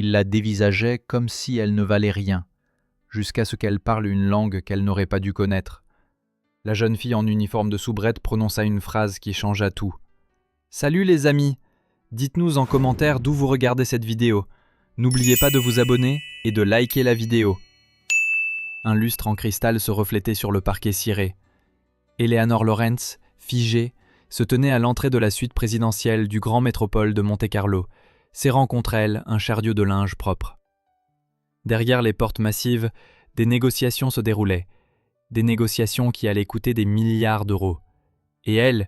Il la dévisageait comme si elle ne valait rien, jusqu'à ce qu'elle parle une langue qu'elle n'aurait pas dû connaître. La jeune fille en uniforme de soubrette prononça une phrase qui changea tout. « Salut les amis! Dites-nous en commentaire d'où vous regardez cette vidéo. N'oubliez pas de vous abonner et de liker la vidéo. » Un lustre en cristal se reflétait sur le parquet ciré. Eleanor Lawrence, figée, se tenait à l'entrée de la suite présidentielle du grand métropole de Monte-Carlo, serrant contre elle un chariot de linge propre. Derrière les portes massives, des négociations se déroulaient, des négociations qui allaient coûter des milliards d'euros. Et elle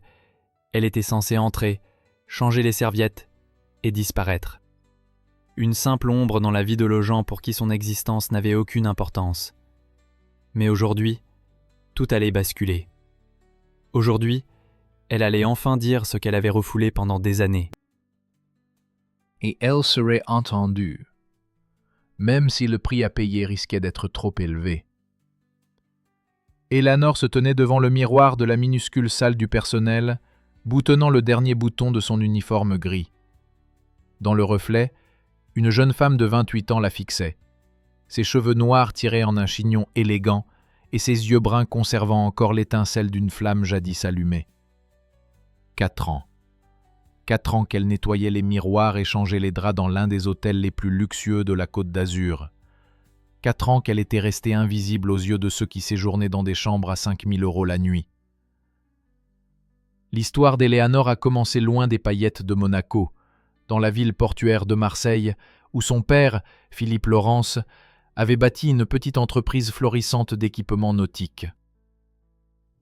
était censée entrer, changer les serviettes et disparaître. Une simple ombre dans la vie de gens pour qui son existence n'avait aucune importance. Mais aujourd'hui, tout allait basculer. Aujourd'hui, elle allait enfin dire ce qu'elle avait refoulé pendant des années. Et elle serait entendue, même si le prix à payer risquait d'être trop élevé. Eleanor se tenait devant le miroir de la minuscule salle du personnel, boutonnant le dernier bouton de son uniforme gris. Dans le reflet, une jeune femme de 28 ans la fixait, ses cheveux noirs tirés en un chignon élégant et ses yeux bruns conservant encore l'étincelle d'une flamme jadis allumée. 4 ans. 4 ans qu'elle nettoyait les miroirs et changeait les draps dans l'un des hôtels les plus luxueux de la Côte d'Azur. 4 ans qu'elle était restée invisible aux yeux de ceux qui séjournaient dans des chambres à 5 000 € la nuit. L'histoire d'Eleanor a commencé loin des paillettes de Monaco, dans la ville portuaire de Marseille, où son père, Philippe Lawrence, avait bâti une petite entreprise florissante d'équipements nautiques.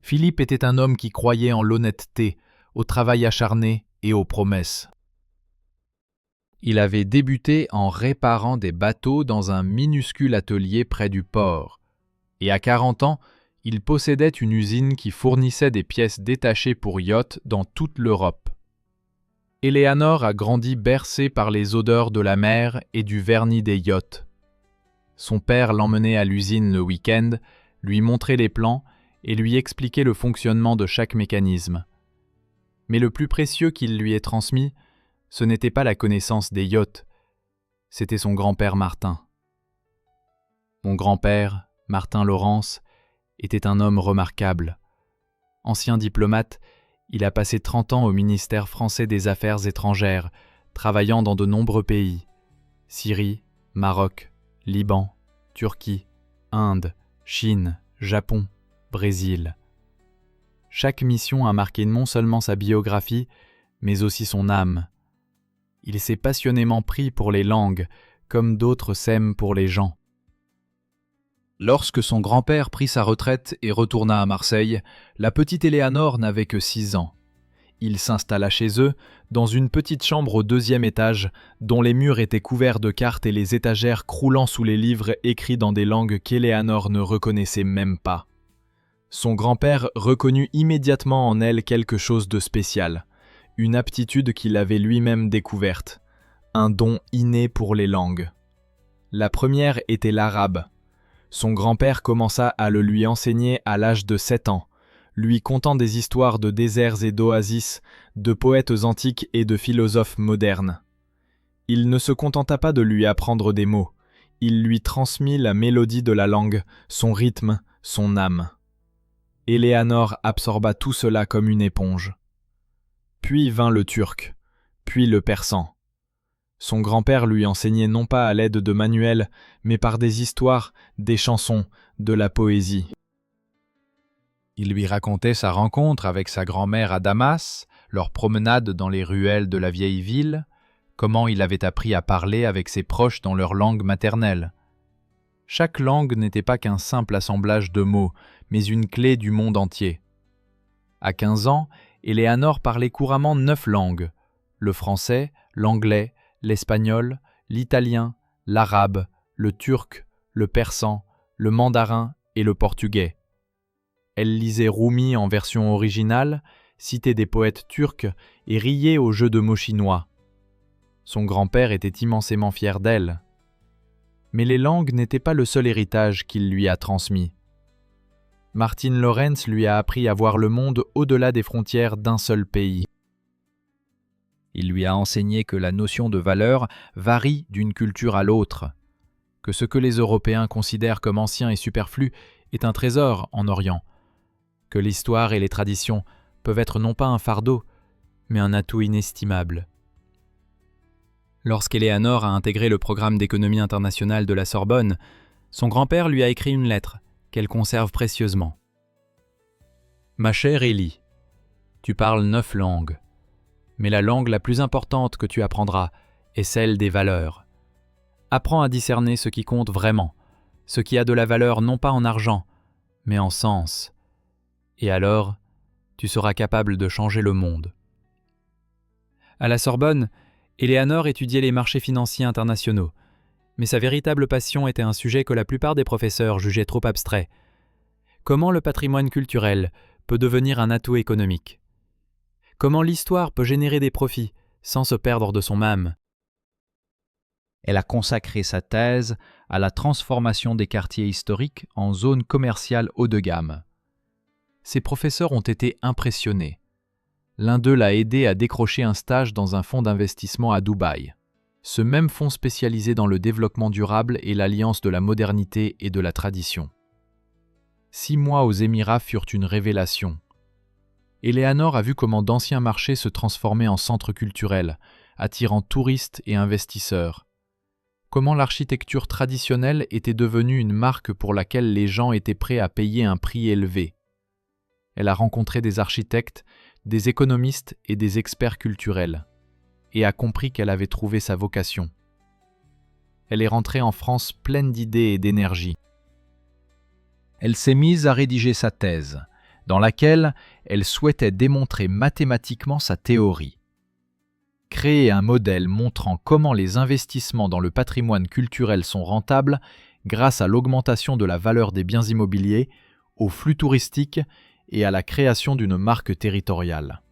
Philippe était un homme qui croyait en l'honnêteté, au travail acharné et aux promesses. Il avait débuté en réparant des bateaux dans un minuscule atelier près du port, et à 40 ans, il possédait une usine qui fournissait des pièces détachées pour yachts dans toute l'Europe. Eleanor a grandi bercée par les odeurs de la mer et du vernis des yachts. Son père l'emmenait à l'usine le week-end, lui montrait les plans et lui expliquait le fonctionnement de chaque mécanisme. Mais le plus précieux qu'il lui ait transmis, ce n'était pas la connaissance des yachts, c'était son grand-père Martin. Mon grand-père, Martin Lawrence, était un homme remarquable. Ancien diplomate, il a passé 30 ans au ministère français des Affaires étrangères, travaillant dans de nombreux pays. Syrie, Maroc, Liban, Turquie, Inde, Chine, Japon, Brésil. Chaque mission a marqué non seulement sa biographie, mais aussi son âme. Il s'est passionnément pris pour les langues, comme d'autres s'aiment pour les gens. Lorsque son grand-père prit sa retraite et retourna à Marseille, la petite Eleanor n'avait que 6 ans. Il s'installa chez eux, dans une petite chambre au 2e étage, dont les murs étaient couverts de cartes et les étagères croulant sous les livres écrits dans des langues qu'Eleanor ne reconnaissait même pas. Son grand-père reconnut immédiatement en elle quelque chose de spécial, une aptitude qu'il avait lui-même découverte, un don inné pour les langues. La première était l'arabe. Son grand-père commença à le lui enseigner à l'âge de 7 ans, lui contant des histoires de déserts et d'oasis, de poètes antiques et de philosophes modernes. Il ne se contenta pas de lui apprendre des mots, il lui transmit la mélodie de la langue, son rythme, son âme. Eleanor absorba tout cela comme une éponge. Puis vint le turc, puis le persan. Son grand-père lui enseignait non pas à l'aide de manuels, mais par des histoires, des chansons, de la poésie. Il lui racontait sa rencontre avec sa grand-mère à Damas, leur promenade dans les ruelles de la vieille ville, comment il avait appris à parler avec ses proches dans leur langue maternelle. Chaque langue n'était pas qu'un simple assemblage de mots, mais une clé du monde entier. À 15 ans, Eleanor parlait couramment 9 langues, le français, l'anglais, l'espagnol, l'italien, l'arabe, le turc, le persan, le mandarin et le portugais. Elle lisait Rumi en version originale, citait des poètes turcs et riait aux jeux de mots chinois. Son grand-père était immensément fier d'elle. Mais les langues n'étaient pas le seul héritage qu'il lui a transmis. Martin Lawrence lui a appris à voir le monde au-delà des frontières d'un seul pays. Il lui a enseigné que la notion de valeur varie d'une culture à l'autre, que ce que les Européens considèrent comme ancien et superflu est un trésor en Orient, que l'histoire et les traditions peuvent être non pas un fardeau, mais un atout inestimable. Lorsqu'Éléanore a intégré le programme d'économie internationale de la Sorbonne, son grand-père lui a écrit une lettre qu'elle conserve précieusement. « Ma chère Élie, tu parles 9 langues, mais la langue la plus importante que tu apprendras est celle des valeurs. Apprends à discerner ce qui compte vraiment, ce qui a de la valeur non pas en argent, mais en sens. Et alors, tu seras capable de changer le monde. » À la Sorbonne, Éléanore étudiait les marchés financiers internationaux, mais sa véritable passion était un sujet que la plupart des professeurs jugeaient trop abstrait. Comment le patrimoine culturel peut devenir un atout économique? Comment l'histoire peut générer des profits sans se perdre de son âme? Elle a consacré sa thèse à la transformation des quartiers historiques en zones commerciales haut de gamme. Ses professeurs ont été impressionnés. L'un d'eux l'a aidé à décrocher un stage dans un fonds d'investissement à Dubaï. Ce même fonds spécialisé dans le développement durable et l'alliance de la modernité et de la tradition. 6 mois aux Émirats furent une révélation. Éléanore a vu comment d'anciens marchés se transformaient en centres culturels, attirant touristes et investisseurs. Comment l'architecture traditionnelle était devenue une marque pour laquelle les gens étaient prêts à payer un prix élevé. Elle a rencontré des architectes, des économistes et des experts culturels, et a compris qu'elle avait trouvé sa vocation. Elle est rentrée en France pleine d'idées et d'énergie. Elle s'est mise à rédiger sa thèse, dans laquelle elle souhaitait démontrer mathématiquement sa théorie. Créer un modèle montrant comment les investissements dans le patrimoine culturel sont rentables grâce à l'augmentation de la valeur des biens immobiliers, aux flux touristiques et à la création d'une marque territoriale.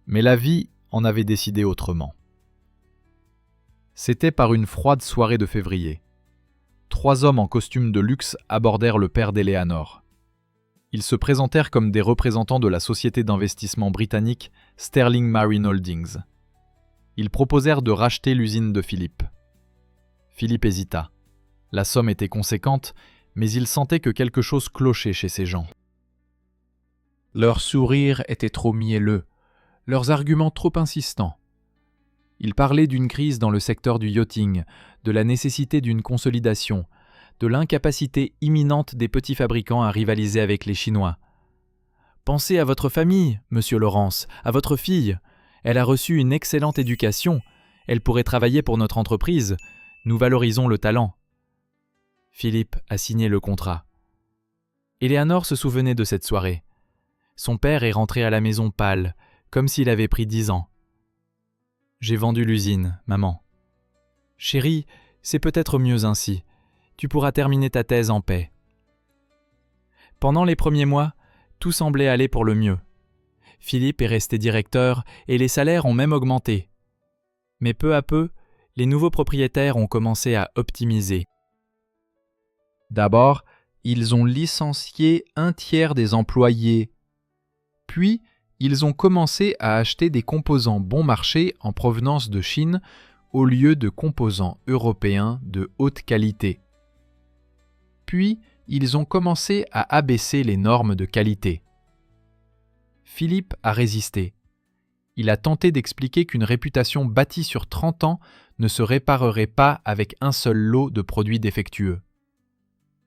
Mais la vie en avait décidé autrement. C'était par une froide soirée de février. 3 hommes en costume de luxe abordèrent le père d'Éléanore. Ils se présentèrent comme des représentants de la société d'investissement britannique Sterling Marine Holdings. Ils proposèrent de racheter l'usine de Philippe. Philippe hésita. La somme était conséquente, mais il sentait que quelque chose clochait chez ces gens. Leur sourire était trop mielleux, leurs arguments trop insistants. Ils parlaient d'une crise dans le secteur du yachting, de la nécessité d'une consolidation, de l'incapacité imminente des petits fabricants à rivaliser avec les Chinois. « Pensez à votre famille, monsieur Laurence, à votre fille. Elle a reçu une excellente éducation. Elle pourrait travailler pour notre entreprise. Nous valorisons le talent. » Philippe a signé le contrat. Éléanore se souvenait de cette soirée. Son père est rentré à la maison pâle, comme s'il avait pris 10 ans. « J'ai vendu l'usine, maman. »« Chérie, c'est peut-être mieux ainsi. Tu pourras terminer ta thèse en paix. » Pendant les premiers mois, tout semblait aller pour le mieux. Philippe est resté directeur et les salaires ont même augmenté. Mais peu à peu, les nouveaux propriétaires ont commencé à optimiser. D'abord, ils ont licencié 1/3 des employés. Puis, ils ont commencé à acheter des composants bon marché en provenance de Chine au lieu de composants européens de haute qualité. Puis, ils ont commencé à abaisser les normes de qualité. Philippe a résisté. Il a tenté d'expliquer qu'une réputation bâtie sur 30 ans ne se réparerait pas avec un seul lot de produits défectueux.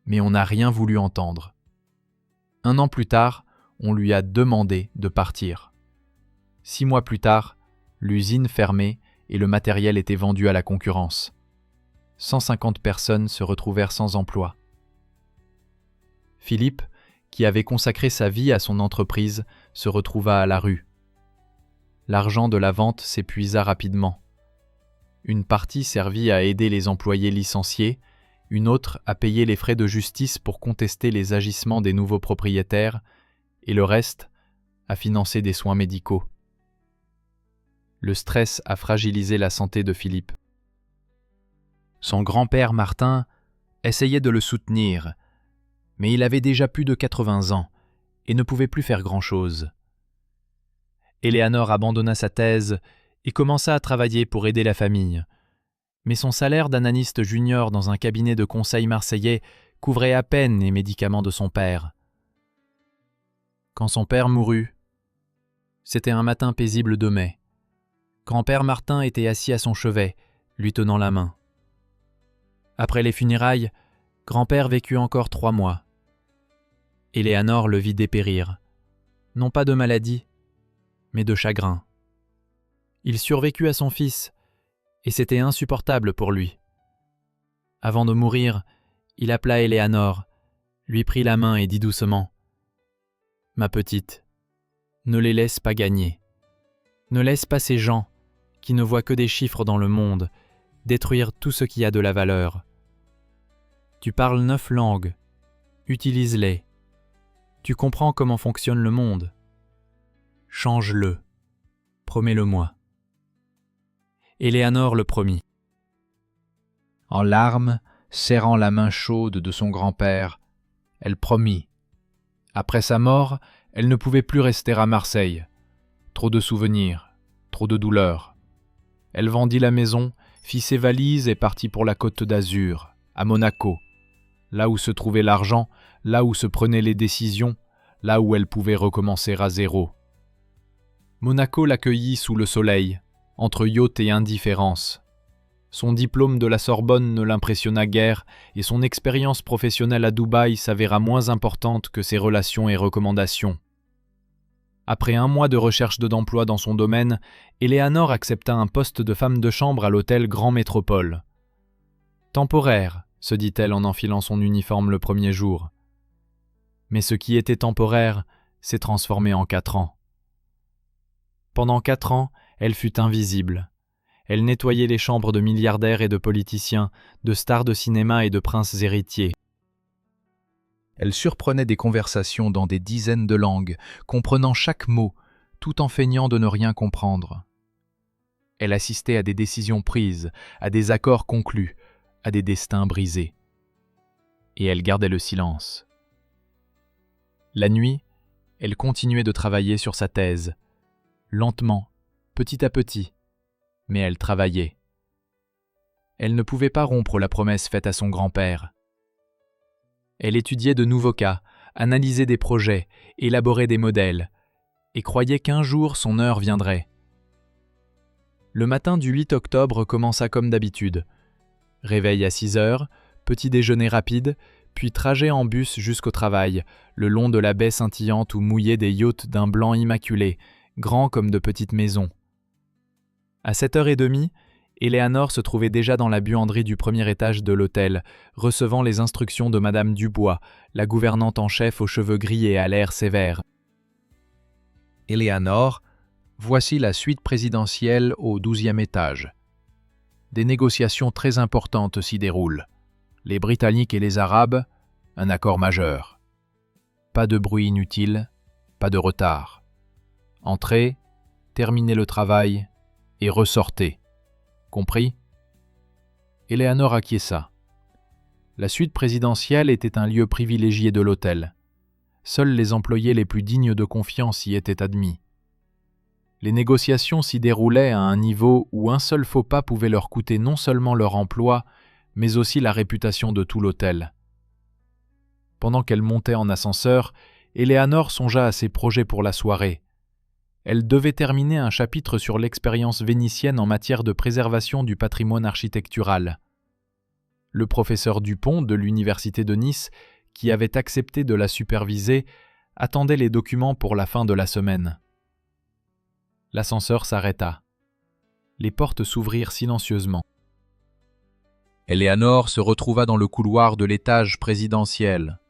Mais on n'a rien voulu entendre. 1 an plus tard, on lui a demandé de partir. 6 mois plus tard, l'usine fermait et le matériel était vendu à la concurrence. 150 personnes se retrouvèrent sans emploi. Philippe, qui avait consacré sa vie à son entreprise, se retrouva à la rue. L'argent de la vente s'épuisa rapidement. Une partie servit à aider les employés licenciés, une autre à payer les frais de justice pour contester les agissements des nouveaux propriétaires, et le reste à financer des soins médicaux. Le stress a fragilisé la santé de Philippe. Son grand-père Martin essayait de le soutenir, mais il avait déjà plus de 80 ans et ne pouvait plus faire grand-chose. Éléanore abandonna sa thèse et commença à travailler pour aider la famille. Mais son salaire d'analyste junior dans un cabinet de conseil marseillais couvrait à peine les médicaments de son père. Quand son père mourut, c'était un matin paisible de mai. Grand-père Martin était assis à son chevet, lui tenant la main. Après les funérailles, grand-père vécut encore 3 mois. Éléanore le vit dépérir, non pas de maladie, mais de chagrin. Il survécut à son fils, et c'était insupportable pour lui. Avant de mourir, il appela Éléanore, lui prit la main et dit doucement : « Ma petite, ne les laisse pas gagner. Ne laisse pas ces gens, qui ne voient que des chiffres dans le monde, détruire tout ce qui a de la valeur. Tu parles 9 langues, utilise-les. Tu comprends comment fonctionne le monde. Change-le, promets-le-moi. » Éléanore le promit. En larmes, serrant la main chaude de son grand-père, elle promit. Après sa mort, elle ne pouvait plus rester à Marseille. Trop de souvenirs, trop de douleurs. Elle vendit la maison, fit ses valises et partit pour la Côte d'Azur, à Monaco, là où se trouvait l'argent, là où se prenaient les décisions, là où elle pouvait recommencer à zéro. Monaco l'accueillit sous le soleil, entre yacht et indifférence. Son diplôme de la Sorbonne ne l'impressionna guère et son expérience professionnelle à Dubaï s'avéra moins importante que ses relations et recommandations. Après 1 mois de recherche d'emploi dans son domaine, Éléanore accepta un poste de femme de chambre à l'hôtel Grand Métropole. Temporaire, se dit-elle en enfilant son uniforme le premier jour. Mais ce qui était temporaire s'est transformé en 4 ans. Pendant 4 ans, elle fut invisible. Elle nettoyait les chambres de milliardaires et de politiciens, de stars de cinéma et de princes héritiers. Elle surprenait des conversations dans des dizaines de langues, comprenant chaque mot, tout en feignant de ne rien comprendre. Elle assistait à des décisions prises, à des accords conclus, à des destins brisés. Et elle gardait le silence. La nuit, elle continuait de travailler sur sa thèse, lentement, petit à petit, mais elle travaillait. Elle ne pouvait pas rompre la promesse faite à son grand-père. Elle étudiait de nouveaux cas, analysait des projets, élaborait des modèles, et croyait qu'un jour son heure viendrait. Le matin du 8 octobre commença comme d'habitude. Réveil à 6 heures, petit déjeuner rapide, puis trajet en bus jusqu'au travail, le long de la baie scintillante où mouillaient des yachts d'un blanc immaculé, grands comme de petites maisons. À 7h30, Éléanore se trouvait déjà dans la buanderie du premier étage de l'hôtel, recevant les instructions de Madame Dubois, la gouvernante en chef aux cheveux gris et à l'air sévère. Éléanore, voici la suite présidentielle au 12e étage. Des négociations très importantes s'y déroulent. Les Britanniques et les Arabes, un accord majeur. Pas de bruit inutile, pas de retard. Entrez, terminez le travail et ressortez. Compris ? Éléanore acquiesça. La suite présidentielle était un lieu privilégié de l'hôtel. Seuls les employés les plus dignes de confiance y étaient admis. Les négociations s'y déroulaient à un niveau où un seul faux pas pouvait leur coûter non seulement leur emploi, mais aussi la réputation de tout l'hôtel. Pendant qu'elle montait en ascenseur, Éléanore songea à ses projets pour la soirée. Elle devait terminer un chapitre sur l'expérience vénitienne en matière de préservation du patrimoine architectural. Le professeur Dupont de l'Université de Nice, qui avait accepté de la superviser, attendait les documents pour la fin de la semaine. L'ascenseur s'arrêta. Les portes s'ouvrirent silencieusement. Éléanore se retrouva dans le couloir de l'étage présidentiel.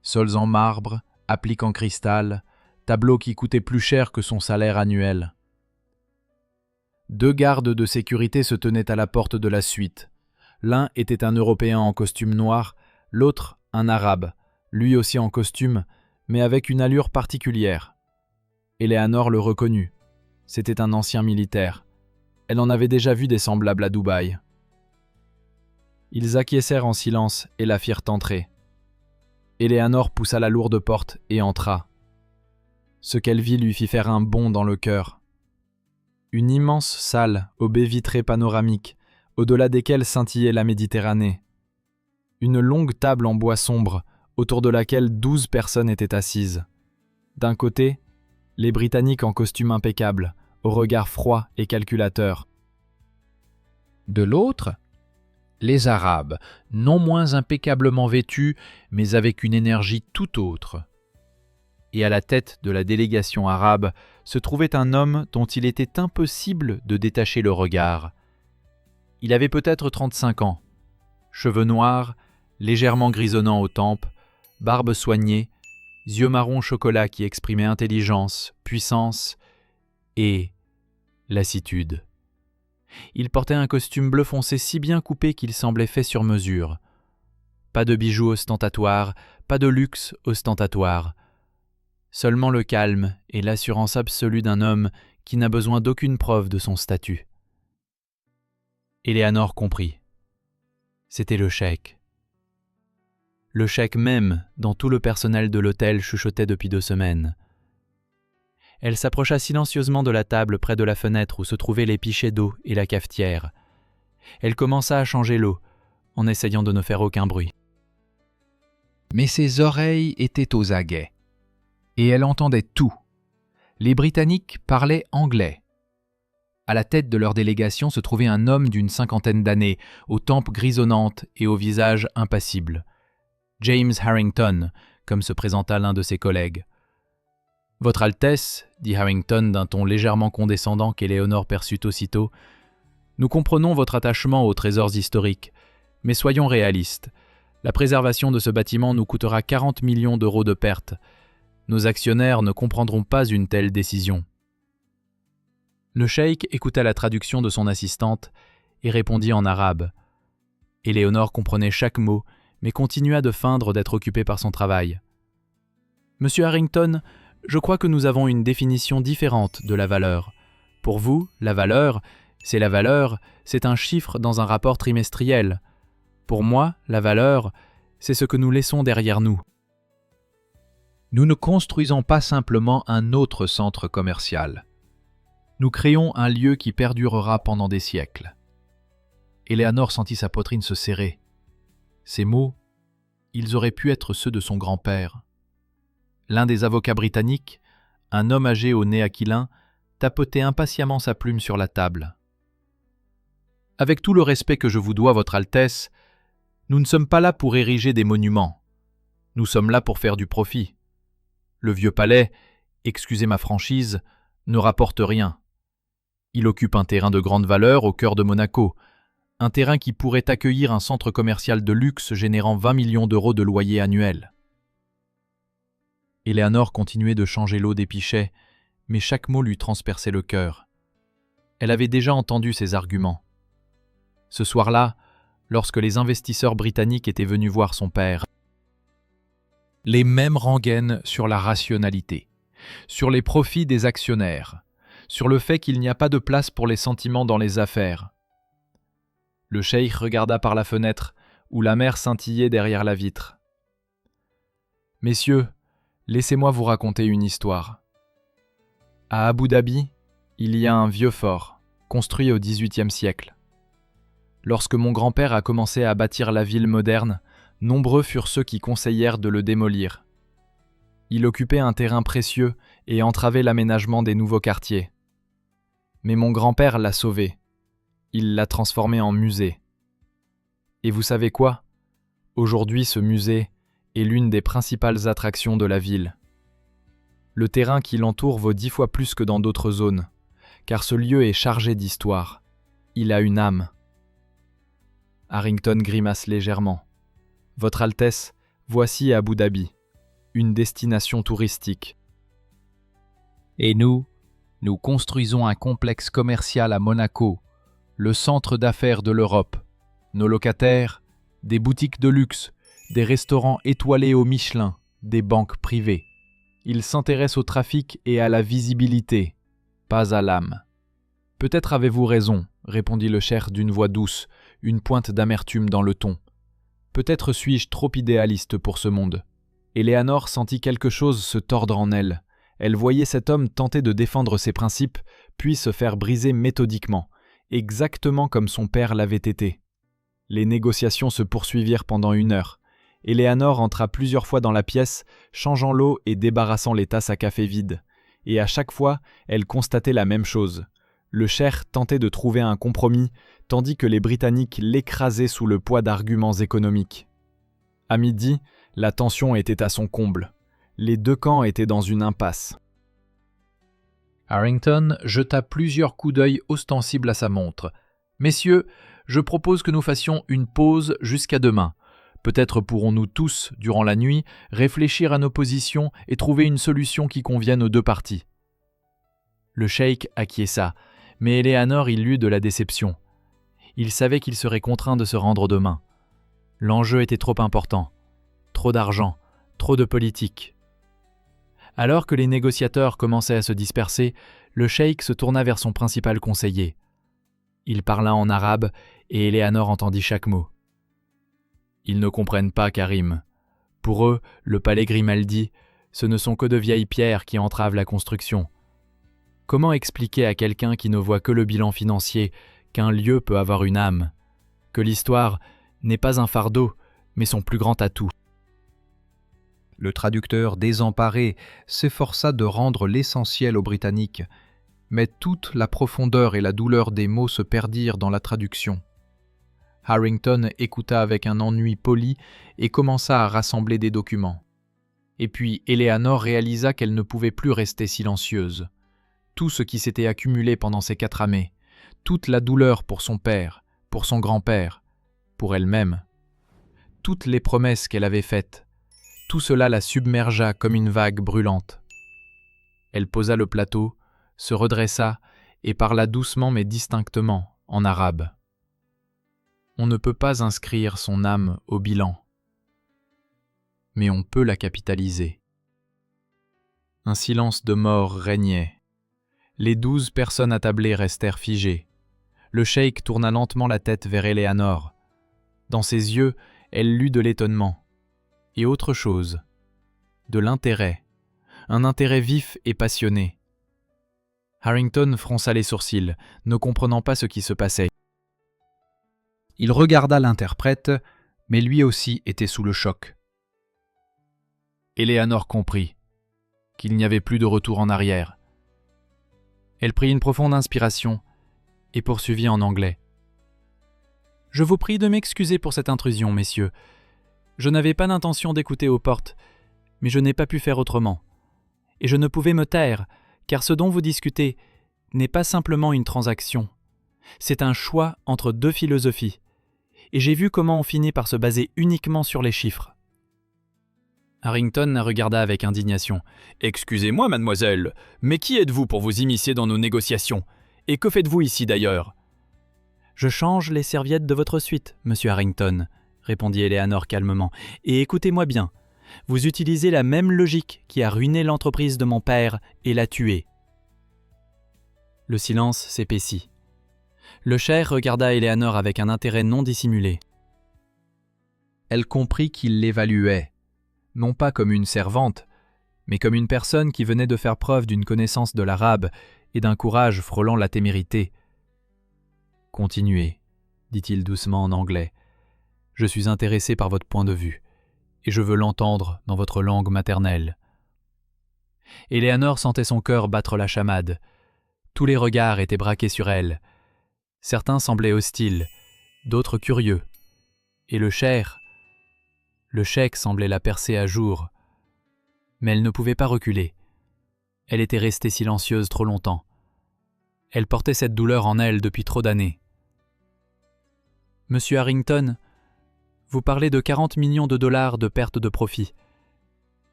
Sols en marbre, appliques en cristal, tableau qui coûtait plus cher que son salaire annuel. 2 gardes de sécurité se tenaient à la porte de la suite. L'un était un Européen en costume noir, l'autre un Arabe, lui aussi en costume, mais avec une allure particulière. Éléanore le reconnut. C'était un ancien militaire. Elle en avait déjà vu des semblables à Dubaï. Ils acquiescèrent en silence et la firent entrer. Éléanore poussa la lourde porte et entra. Ce qu'elle vit lui fit faire un bond dans le cœur. Une immense salle aux baies vitrées panoramiques, au-delà desquelles scintillait la Méditerranée. Une longue table en bois sombre, autour de laquelle 12 personnes étaient assises. D'un côté, les Britanniques en costume impeccable, au regard froid et calculateur. De l'autre, les Arabes, non moins impeccablement vêtus, mais avec une énergie tout autre. Et à la tête de la délégation arabe se trouvait un homme dont il était impossible de détacher le regard. Il avait peut-être 35 ans, cheveux noirs, légèrement grisonnants aux tempes, barbe soignée, yeux marron chocolat qui exprimaient intelligence, puissance et lassitude. Il portait un costume bleu foncé si bien coupé qu'il semblait fait sur mesure. Pas de bijoux ostentatoires, pas de luxe ostentatoire. Seulement le calme et l'assurance absolue d'un homme qui n'a besoin d'aucune preuve de son statut. Éléanore comprit. C'était le cheikh. Le cheikh même, dont tout le personnel de l'hôtel chuchotait depuis 2 semaines. Elle s'approcha silencieusement de la table près de la fenêtre où se trouvaient les pichets d'eau et la cafetière. Elle commença à changer l'eau, en essayant de ne faire aucun bruit. Mais ses oreilles étaient aux aguets, et elle entendait tout. Les Britanniques parlaient anglais. À la tête de leur délégation se trouvait un homme d'une 50aine d'années, aux tempes grisonnantes et au visage impassible. James Harrington, comme se présenta l'un de ses collègues. « Votre Altesse, dit Harrington d'un ton légèrement condescendant qu'Éléanore perçut aussitôt, nous comprenons votre attachement aux trésors historiques, mais soyons réalistes. La préservation de ce bâtiment nous coûtera 40 millions d'euros de pertes. Nos actionnaires ne comprendront pas une telle décision. » Le cheikh écouta la traduction de son assistante et répondit en arabe. Éléanore comprenait chaque mot, mais continua de feindre d'être occupée par son travail. « Monsieur Harrington, je crois que nous avons une définition différente de la valeur. Pour vous, la valeur, c'est un chiffre dans un rapport trimestriel. Pour moi, la valeur, c'est ce que nous laissons derrière nous. » Nous ne construisons pas simplement un autre centre commercial. Nous créons un lieu qui perdurera pendant des siècles. Éléanore sentit sa poitrine se serrer. Ces mots, ils auraient pu être ceux de son grand-père. L'un des avocats britanniques, un homme âgé au nez aquilin, tapotait impatiemment sa plume sur la table. « Avec tout le respect que je vous dois, Votre Altesse, nous ne sommes pas là pour ériger des monuments. Nous sommes là pour faire du profit. Le vieux palais, excusez ma franchise, ne rapporte rien. Il occupe un terrain de grande valeur au cœur de Monaco, un terrain qui pourrait accueillir un centre commercial de luxe générant 20 millions d'euros de loyer annuel. » Éléanore continuait de changer l'eau des pichets, mais chaque mot lui transperçait le cœur. Elle avait déjà entendu ses arguments. Ce soir-là, lorsque les investisseurs britanniques étaient venus voir son père, les mêmes rengaines sur la rationalité, sur les profits des actionnaires, sur le fait qu'il n'y a pas de place pour les sentiments dans les affaires. Le cheikh regarda par la fenêtre, où la mer scintillait derrière la vitre. « Messieurs, laissez-moi vous raconter une histoire. À Abu Dhabi, il y a un vieux fort, construit au XVIIIe siècle. Lorsque mon grand-père a commencé à bâtir la ville moderne, nombreux furent ceux qui conseillèrent de le démolir. Il occupait un terrain précieux et entravait l'aménagement des nouveaux quartiers. Mais mon grand-père l'a sauvé. Il l'a transformé en musée. Et vous savez quoi ? Aujourd'hui, ce musée est l'une des principales attractions de la ville. Le terrain qui l'entoure vaut 10 fois plus que dans d'autres zones, car ce lieu est chargé d'histoire. Il a une âme. Harrington grimace légèrement. Votre Altesse, voici Abu Dhabi, une destination touristique. Et nous construisons un complexe commercial à Monaco, le centre d'affaires de l'Europe. Nos locataires, des boutiques de luxe, des restaurants étoilés au Michelin, des banques privées. Ils s'intéressent au trafic et à la visibilité, pas à l'âme. Peut-être avez-vous raison, répondit le cheikh d'une voix douce, une pointe d'amertume dans le ton. Peut-être suis-je trop idéaliste pour ce monde. Éléanore sentit quelque chose se tordre en elle. Elle voyait cet homme tenter de défendre ses principes, puis se faire briser méthodiquement, exactement comme son père l'avait été. Les négociations se poursuivirent pendant 1 heure. Eleanor entra plusieurs fois dans la pièce, changeant l'eau et débarrassant les tasses à café vides. Et à chaque fois, elle constatait la même chose. Le cheikh tentait de trouver un compromis, tandis que les Britanniques l'écrasaient sous le poids d'arguments économiques. À midi, la tension était à son comble. Les 2 camps étaient dans une impasse. Harrington jeta plusieurs coups d'œil ostensibles à sa montre. « Messieurs, je propose que nous fassions une pause jusqu'à demain. Peut-être pourrons-nous tous, durant la nuit, réfléchir à nos positions et trouver une solution qui convienne aux 2 parties. » Le cheikh acquiesça, mais Eleanor y lut de la déception. Il savait qu'il serait contraint de se rendre demain. L'enjeu était trop important. Trop d'argent, trop de politique. Alors que les négociateurs commençaient à se disperser, le cheikh se tourna vers son principal conseiller. Il parla en arabe et Eleanor entendit chaque mot. Ils ne comprennent pas, Karim. Pour eux, le palais Grimaldi, ce ne sont que de vieilles pierres qui entravent la construction. Comment expliquer à quelqu'un qui ne voit que le bilan financier qu'un lieu peut avoir une âme, que l'histoire n'est pas un fardeau, mais son plus grand atout? Le traducteur désemparé s'efforça de rendre l'essentiel aux Britanniques, mais toute la profondeur et la douleur des mots se perdirent dans la traduction. Harrington écouta avec un ennui poli et commença à rassembler des documents. Et puis Eleanor réalisa qu'elle ne pouvait plus rester silencieuse. Tout ce qui s'était accumulé pendant ces 4 années, toute la douleur pour son père, pour son grand-père, pour elle-même, toutes les promesses qu'elle avait faites, tout cela la submergea comme une vague brûlante. Elle posa le plateau, se redressa et parla doucement mais distinctement en arabe. On ne peut pas inscrire son âme au bilan, mais on peut la capitaliser. Un silence de mort régnait. Les 12 personnes attablées restèrent figées. Le cheikh tourna lentement la tête vers Eleanor. Dans ses yeux, elle lut de l'étonnement. Et autre chose, de l'intérêt, un intérêt vif et passionné. Harrington fronça les sourcils, ne comprenant pas ce qui se passait. Il regarda l'interprète, mais lui aussi était sous le choc. Eleanor comprit qu'il n'y avait plus de retour en arrière. Elle prit une profonde inspiration et poursuivit en anglais. « Je vous prie de m'excuser pour cette intrusion, messieurs. Je n'avais pas l'intention d'écouter aux portes, mais je n'ai pas pu faire autrement. Et je ne pouvais me taire, car ce dont vous discutez n'est pas simplement une transaction. C'est un choix entre 2 philosophies. Et j'ai vu comment on finit par se baser uniquement sur les chiffres. » Harrington la regarda avec indignation. « Excusez-moi, mademoiselle, mais qui êtes-vous pour vous immiscer dans nos négociations? Et que faites-vous ici d'ailleurs ?»« Je change les serviettes de votre suite, monsieur Harrington, » répondit Eleanor calmement. « Et écoutez-moi bien, vous utilisez la même logique qui a ruiné l'entreprise de mon père et l'a tué. » Le silence s'épaissit. Le cheikh regarda Eleanor avec un intérêt non dissimulé. Elle comprit qu'il l'évaluait, non pas comme une servante, mais comme une personne qui venait de faire preuve d'une connaissance de l'arabe et d'un courage frôlant la témérité. « Continuez, dit-il doucement en anglais. Je suis intéressé par votre point de vue, et je veux l'entendre dans votre langue maternelle. » Eleanor sentait son cœur battre la chamade. Tous les regards étaient braqués sur elle. Certains semblaient hostiles, d'autres curieux. Et le cheikh semblait la percer à jour. Mais elle ne pouvait pas reculer. Elle était restée silencieuse trop longtemps. Elle portait cette douleur en elle depuis trop d'années. « Monsieur Harrington, vous parlez de 40 millions de dollars de pertes de profit.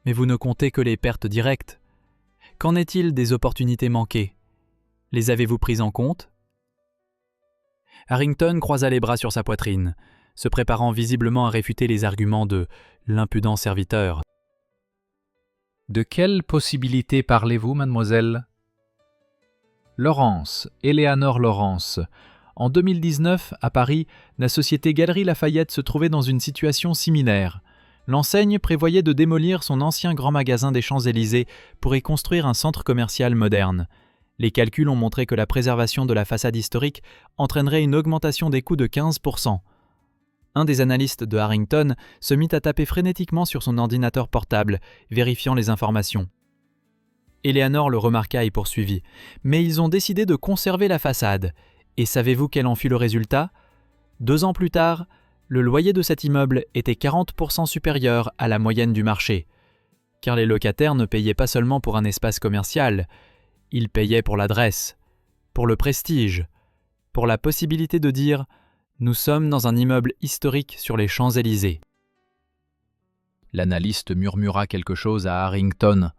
Mais vous ne comptez que les pertes directes. Qu'en est-il des opportunités manquées? Les avez-vous prises en compte ?» Harrington croisa les bras sur sa poitrine, se préparant visiblement à réfuter les arguments de l'impudent serviteur. « De quelle possibilité parlez-vous, mademoiselle ?»« Laurence, Eleanor Laurence. En 2019, à Paris, la société Galeries Lafayette se trouvait dans une situation similaire. L'enseigne prévoyait de démolir son ancien grand magasin des Champs-Élysées pour y construire un centre commercial moderne. Les calculs ont montré que la préservation de la façade historique entraînerait une augmentation des coûts de 15%. Un des analystes de Harrington se mit à taper frénétiquement sur son ordinateur portable, vérifiant les informations. Eleanor le remarqua et poursuivit. « Mais ils ont décidé de conserver la façade. Et savez-vous quel en fut le résultat ? 2 ans plus tard, le loyer de cet immeuble était 40% supérieur à la moyenne du marché. Car les locataires ne payaient pas seulement pour un espace commercial, ils payaient pour l'adresse, pour le prestige, pour la possibilité de dire « Nous sommes dans un immeuble historique sur les Champs-Élysées ». L'analyste murmura quelque chose à Harrington.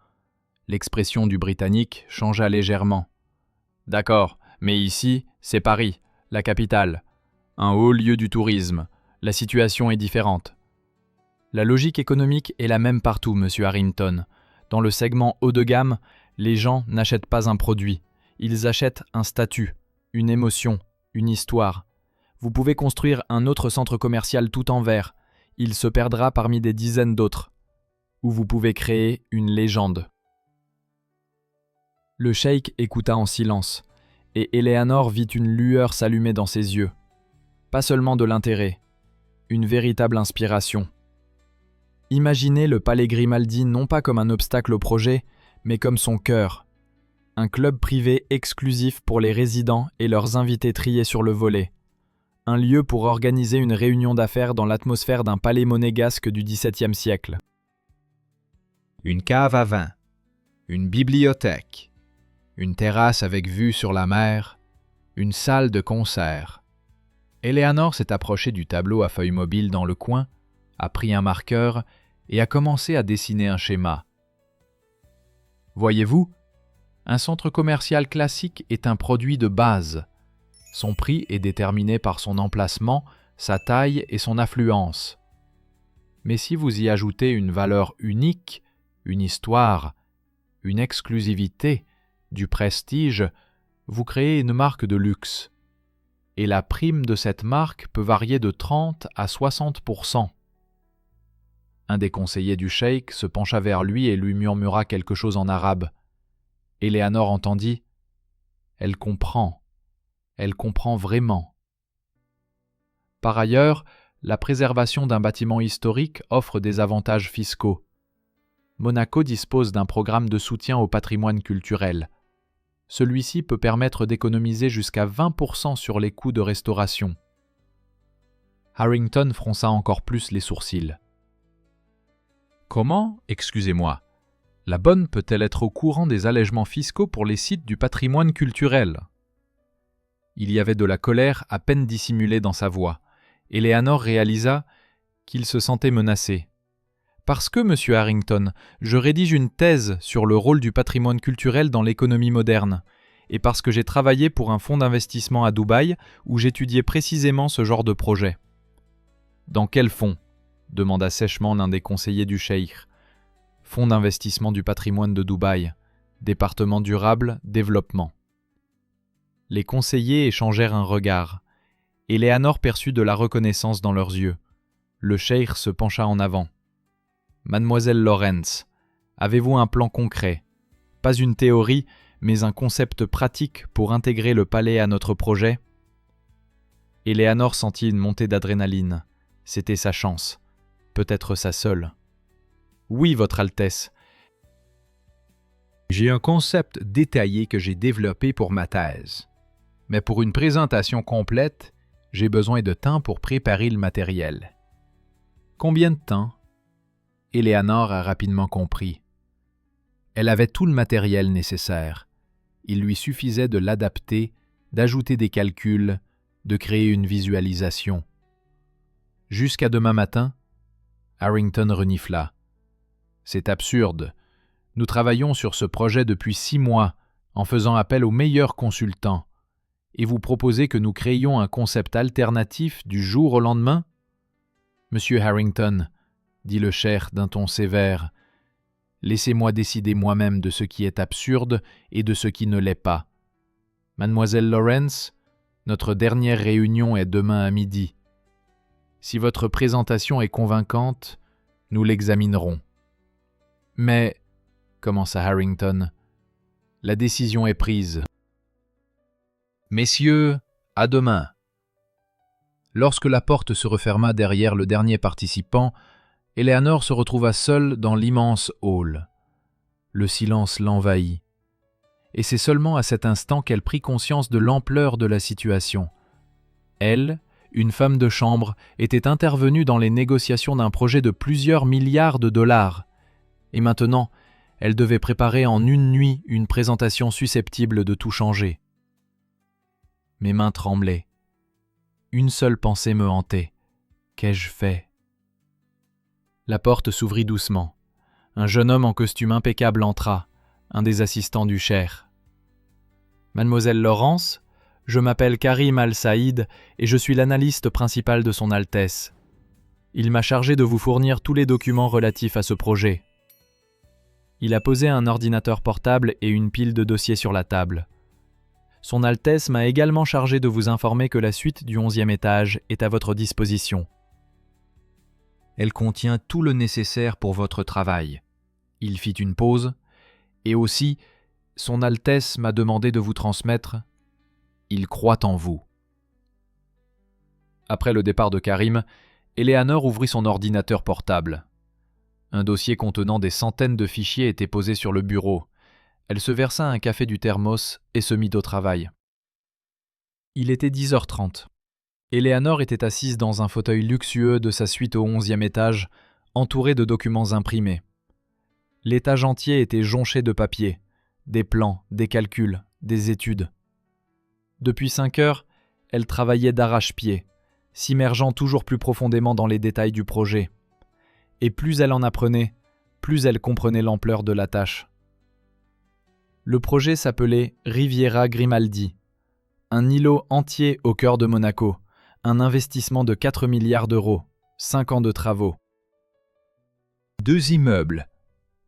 L'expression du Britannique changea légèrement. « D'accord, mais ici, c'est Paris, la capitale. Un haut lieu du tourisme. La situation est différente. » La logique économique est la même partout, monsieur Harrington. Dans le segment haut de gamme, les gens n'achètent pas un produit. Ils achètent un statut, une émotion, une histoire. Vous pouvez construire un autre centre commercial tout en verre. Il se perdra parmi des dizaines d'autres. Ou vous pouvez créer une légende. Le cheikh écouta en silence, et Eleanor vit une lueur s'allumer dans ses yeux. Pas seulement de l'intérêt, une véritable inspiration. Imaginez le Palais Grimaldi non pas comme un obstacle au projet, mais comme son cœur. Un club privé exclusif pour les résidents et leurs invités triés sur le volet. Un lieu pour organiser une réunion d'affaires dans l'atmosphère d'un palais monégasque du XVIIe siècle. Une cave à vin, une bibliothèque, une terrasse avec vue sur la mer, une salle de concert. Eleanor s'est approchée du tableau à feuilles mobiles dans le coin, a pris un marqueur et a commencé à dessiner un schéma. Voyez-vous, un centre commercial classique est un produit de base. Son prix est déterminé par son emplacement, sa taille et son affluence. Mais si vous y ajoutez une valeur unique, une histoire, une exclusivité, du prestige, vous créez une marque de luxe. Et la prime de cette marque peut varier de 30 à 60%. Un des conseillers du cheikh se pencha vers lui et lui murmura quelque chose en arabe. Eleanor entendit « Elle comprend vraiment ». Par ailleurs, la préservation d'un bâtiment historique offre des avantages fiscaux. Monaco dispose d'un programme de soutien au patrimoine culturel. Celui-ci peut permettre d'économiser jusqu'à 20% sur les coûts de restauration. Harrington fronça encore plus les sourcils. Comment, excusez-moi, la bonne peut-elle être au courant des allègements fiscaux pour les sites du patrimoine culturel ? Il y avait de la colère à peine dissimulée dans sa voix. Eleanor réalisa qu'il se sentait menacé. Parce que, monsieur Harrington, je rédige une thèse sur le rôle du patrimoine culturel dans l'économie moderne, et parce que j'ai travaillé pour un fonds d'investissement à Dubaï où j'étudiais précisément ce genre de projet. Dans quel fonds ? Demanda sèchement l'un des conseillers du cheikh. Fonds d'investissement du patrimoine de Dubaï, département durable, développement. Les conseillers échangèrent un regard. Eleanor perçut de la reconnaissance dans leurs yeux. Le cheikh se pencha en avant. Mademoiselle Lawrence, avez-vous un plan concret ? Pas une théorie, mais un concept pratique pour intégrer le palais à notre projet ? Eleanor sentit une montée d'adrénaline. C'était sa chance. Peut-être sa seule. Oui, Votre Altesse. J'ai un concept détaillé que j'ai développé pour ma thèse. Mais pour une présentation complète, j'ai besoin de temps pour préparer le matériel. Combien de temps ? Eleanor a rapidement compris. Elle avait tout le matériel nécessaire. Il lui suffisait de l'adapter, d'ajouter des calculs, de créer une visualisation. Jusqu'à demain matin ? Harrington renifla. C'est absurde. Nous travaillons sur ce projet depuis 6 mois, en faisant appel aux meilleurs consultants. Et vous proposez que nous créions un concept alternatif du jour au lendemain ? Monsieur Harrington, dit le cheikh d'un ton sévère, laissez-moi décider moi-même de ce qui est absurde et de ce qui ne l'est pas. Mademoiselle Lawrence, notre dernière réunion est demain à midi. Si votre présentation est convaincante, Nous l'examinerons. Mais, commença Harrington, la décision est prise. Messieurs, à demain. Lorsque la porte se referma derrière le dernier participant, Eleanor se retrouva seule dans l'immense hall. Le silence l'envahit. Et c'est seulement à cet instant qu'elle prit conscience de l'ampleur de la situation. Elle, une femme de chambre, était intervenue dans les négociations d'un projet de plusieurs milliards de dollars. Et maintenant, elle devait préparer en une nuit une présentation susceptible de tout changer. Mes mains tremblaient. Une seule pensée me hantait. Qu'ai-je fait ? La porte s'ouvrit doucement. Un jeune homme en costume impeccable entra, un des assistants du Cher. « Mademoiselle Laurence, je m'appelle Karim Al-Saïd et je suis l'analyste principal de son Altesse. Il m'a chargé de vous fournir tous les documents relatifs à ce projet. » Il a posé un ordinateur portable et une pile de dossiers sur la table. « Son Altesse m'a également chargé de vous informer que la suite du 11e étage est à votre disposition. Elle contient tout le nécessaire pour votre travail. » Il fit une pause. « Et aussi, son Altesse m'a demandé de vous transmettre. Il croit en vous. » Après le départ de Karim, Eleanor ouvrit son ordinateur portable. Un dossier contenant des centaines de fichiers était posé sur le bureau. Elle se versa un café du thermos et se mit au travail. Il était 10h30. Eleanor était assise dans un fauteuil luxueux de sa suite au 11e étage, entourée de documents imprimés. L'étage entier était jonché de papiers, des plans, des calculs, des études. Depuis 5 heures, elle travaillait d'arrache-pied, s'immergeant toujours plus profondément dans les détails du projet. Et plus elle en apprenait, plus elle comprenait l'ampleur de la tâche. Le projet s'appelait Riviera Grimaldi, un îlot entier au cœur de Monaco, un investissement de 4 milliards d'euros, 5 ans de travaux. 2 immeubles,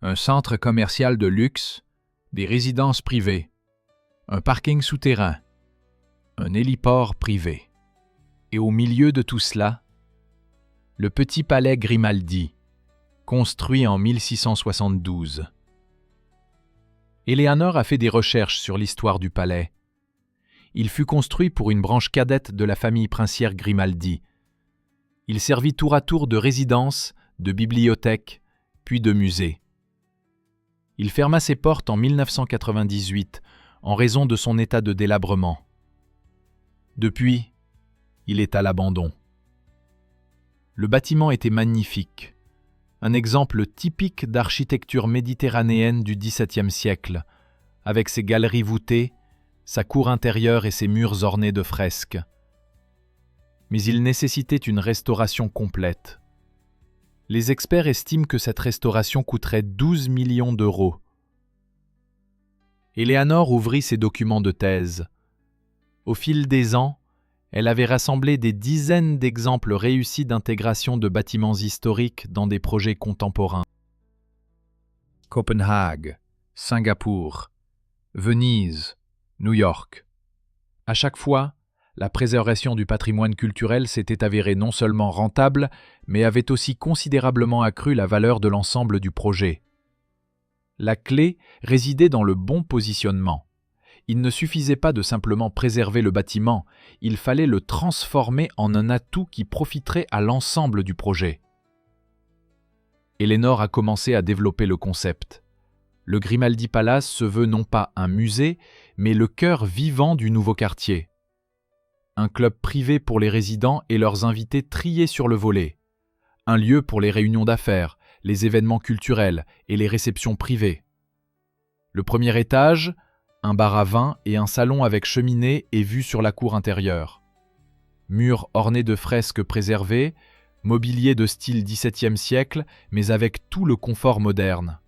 un centre commercial de luxe, des résidences privées, un parking souterrain, un héliport privé. Et au milieu de tout cela, le petit palais Grimaldi, construit en 1672. Eleanor a fait des recherches sur l'histoire du palais. Il fut construit pour une branche cadette de la famille princière Grimaldi. Il servit tour à tour de résidence, de bibliothèque, puis de musée. Il ferma ses portes en 1998 en raison de son état de délabrement. Depuis, il est à l'abandon. Le bâtiment était magnifique, un exemple typique d'architecture méditerranéenne du XVIIe siècle, avec ses galeries voûtées, sa cour intérieure et ses murs ornés de fresques. Mais il nécessitait une restauration complète. Les experts estiment que cette restauration coûterait 12 millions d'euros. Eleanor ouvrit ses documents de thèse. Au fil des ans, elle avait rassemblé des dizaines d'exemples réussis d'intégration de bâtiments historiques dans des projets contemporains. Copenhague, Singapour, Venise, New York. À chaque fois, la préservation du patrimoine culturel s'était avérée non seulement rentable, mais avait aussi considérablement accru la valeur de l'ensemble du projet. La clé résidait dans le bon positionnement. Il ne suffisait pas de simplement préserver le bâtiment, il fallait le transformer en un atout qui profiterait à l'ensemble du projet. Eleanor a commencé à développer le concept. Le Grimaldi Palace se veut non pas un musée, mais le cœur vivant du nouveau quartier. Un club privé pour les résidents et leurs invités triés sur le volet. Un lieu pour les réunions d'affaires, les événements culturels et les réceptions privées. Le premier étage, un bar à vin et un salon avec cheminée et vue sur la cour intérieure. Murs ornés de fresques préservées, mobilier de style XVIIe siècle, mais avec tout le confort moderne.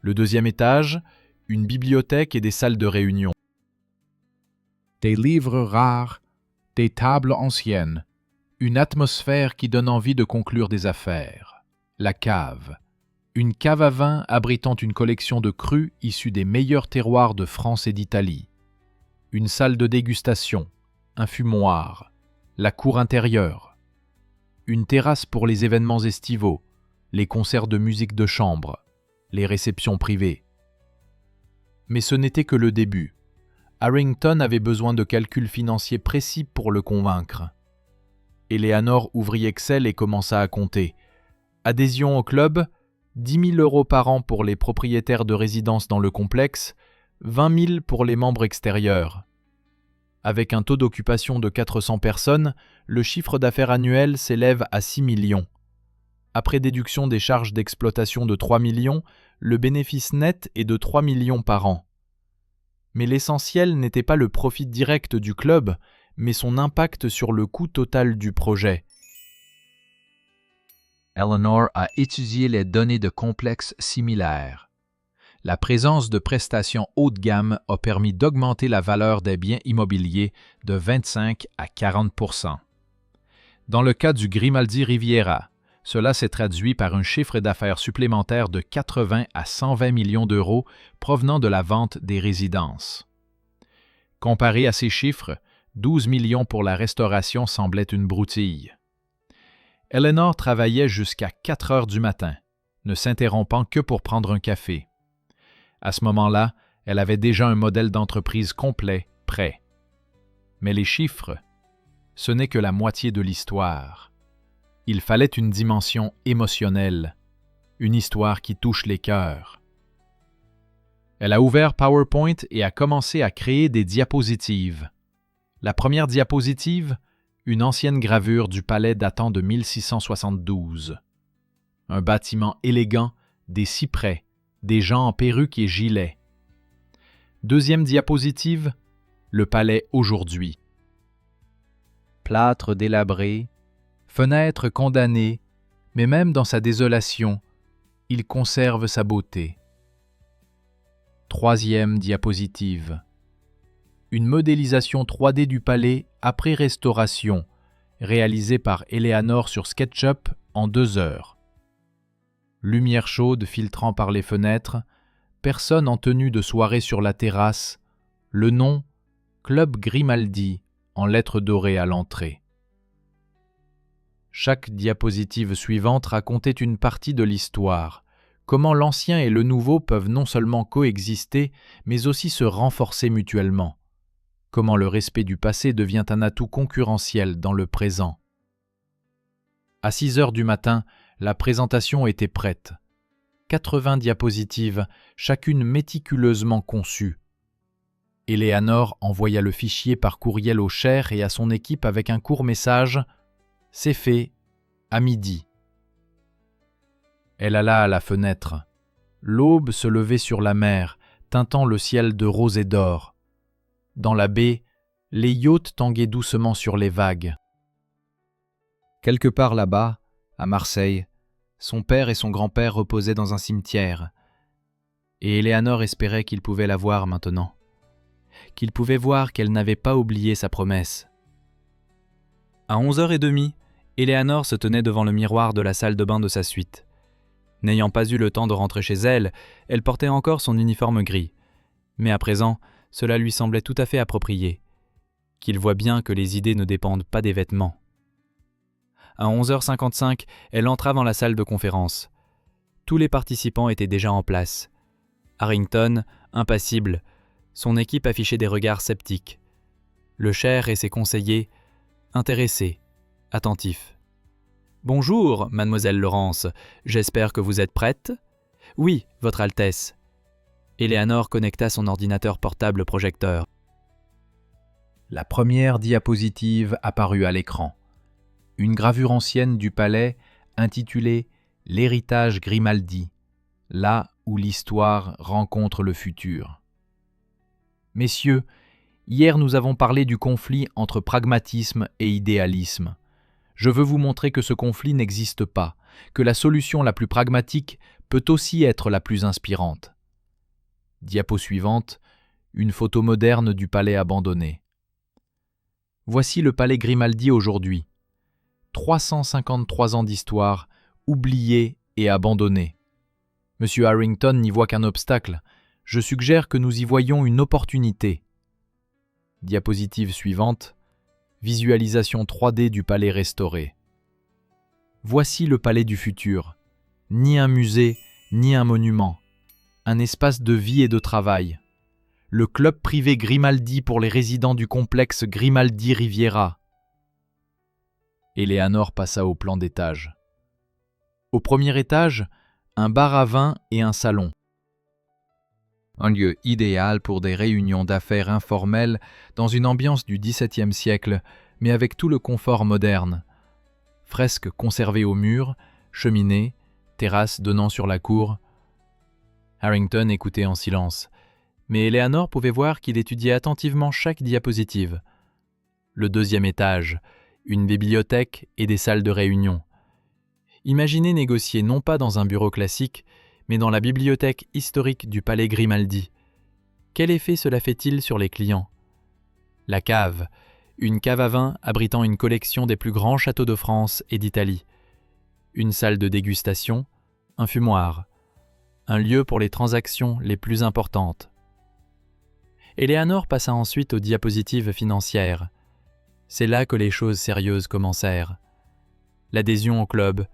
Le deuxième étage, une bibliothèque et des salles de réunion. Des livres rares, des tables anciennes, une atmosphère qui donne envie de conclure des affaires. La cave. Une cave à vin abritant une collection de crus issus des meilleurs terroirs de France et d'Italie. Une salle de dégustation, un fumoir, la cour intérieure. Une terrasse pour les événements estivaux, les concerts de musique de chambre, les réceptions privées. Mais ce n'était que le début. Harrington avait besoin de calculs financiers précis pour le convaincre. Eleanor ouvrit Excel et commença à compter. Adhésion au club, 10 000 € par an pour les propriétaires de résidences dans le complexe, 20 000 pour les membres extérieurs. Avec un taux d'occupation de 400 personnes, le chiffre d'affaires annuel s'élève à 6 millions. Après déduction des charges d'exploitation de 3 millions, le bénéfice net est de 3 millions par an. Mais l'essentiel n'était pas le profit direct du club, mais son impact sur le coût total du projet. Eleanor a étudié les données de complexes similaires. La présence de prestations haut de gamme a permis d'augmenter la valeur des biens immobiliers de 25 à 40 %. Dans le cas du Grimaldi Riviera, cela s'est traduit par un chiffre d'affaires supplémentaire de 80 à 120 millions d'euros provenant de la vente des résidences. Comparé à ces chiffres, 12 millions pour la restauration semblait une broutille. Eleanor travaillait jusqu'à 4 heures du matin, ne s'interrompant que pour prendre un café. À ce moment-là, elle avait déjà un modèle d'entreprise complet, prêt. Mais les chiffres, ce n'est que la moitié de l'histoire. Il fallait une dimension émotionnelle, une histoire qui touche les cœurs. Elle a ouvert PowerPoint et a commencé à créer des diapositives. La première diapositive, une ancienne gravure du palais datant de 1672. Un bâtiment élégant, des cyprès, des gens en perruque et gilets. Deuxième diapositive, le palais aujourd'hui. Plâtre délabré, fenêtres condamnées, mais même dans sa désolation, il conserve sa beauté. Troisième diapositive. Une modélisation 3D du palais après restauration, réalisée par Eleanor sur SketchUp en 2 heures. Lumière chaude filtrant par les fenêtres, personne en tenue de soirée sur la terrasse, le nom Club Grimaldi en lettres dorées à l'entrée. Chaque diapositive suivante racontait une partie de l'histoire, comment l'ancien et le nouveau peuvent non seulement coexister, mais aussi se renforcer mutuellement, comment le respect du passé devient un atout concurrentiel dans le présent. À 6 heures du matin, la présentation était prête. 80 diapositives, chacune méticuleusement conçue. Eleanor envoya le fichier par courriel au Cher et à son équipe avec un court message « C'est fait, à midi ». Elle alla à la fenêtre. L'aube se levait sur la mer, teintant le ciel de rose et d'or. Dans la baie, les yachts tanguaient doucement sur les vagues. Quelque part là-bas, à Marseille, son père et son grand-père reposaient dans un cimetière, et Eleanor espérait qu'il pouvait la voir maintenant, qu'il pouvait voir qu'elle n'avait pas oublié sa promesse. À 11h30, Eleanor se tenait devant le miroir de la salle de bain de sa suite. N'ayant pas eu le temps de rentrer chez elle, elle portait encore son uniforme gris. Mais à présent, cela lui semblait tout à fait approprié. Qu'il voit bien que les idées ne dépendent pas des vêtements. À 11h55, elle entra dans la salle de conférence. Tous les participants étaient déjà en place. Harrington, impassible, son équipe affichait des regards sceptiques. Le Cher et ses conseillers, intéressés, attentifs. « Bonjour, mademoiselle Laurence, j'espère que vous êtes prête ?»« Oui, votre Altesse. » Eleanor connecta son ordinateur portable projecteur. La première diapositive apparut à l'écran. Une gravure ancienne du palais intitulée « L'héritage Grimaldi », là où l'histoire rencontre le futur. Messieurs, hier nous avons parlé du conflit entre pragmatisme et idéalisme. Je veux vous montrer que ce conflit n'existe pas, que la solution la plus pragmatique peut aussi être la plus inspirante. Diapo suivante, une photo moderne du palais abandonné. Voici le palais Grimaldi aujourd'hui. 353 ans d'histoire, oublié et abandonné. Monsieur Harrington n'y voit qu'un obstacle. Je suggère que nous y voyions une opportunité. Diapositive suivante. Visualisation 3D du palais restauré. Voici le palais du futur. ni un musée, ni un monument. Un espace de vie et de travail. Le club privé Grimaldi pour les résidents du complexe Grimaldi Riviera. Eleanor passa au plan d'étage. Au premier étage, un bar à vin et un salon. Un lieu idéal pour des réunions d'affaires informelles dans une ambiance du XVIIe siècle, mais avec tout le confort moderne. Fresques conservées au mur, cheminée, terrasse donnant sur la cour. Harrington écoutait en silence, mais Eleanor pouvait voir qu'il étudiait attentivement chaque diapositive. Le deuxième étage, une bibliothèque et des salles de réunion. Imaginez négocier non pas dans un bureau classique, mais dans la bibliothèque historique du palais Grimaldi. Quel effet cela fait-il sur les clients? La cave, une cave à vin abritant une collection des plus grands châteaux de France et d'Italie. Une salle de dégustation, un fumoir. Un lieu pour les transactions les plus importantes. Eleanor passa ensuite aux diapositives financières. C'est là que les choses sérieuses commencèrent. L'adhésion au club,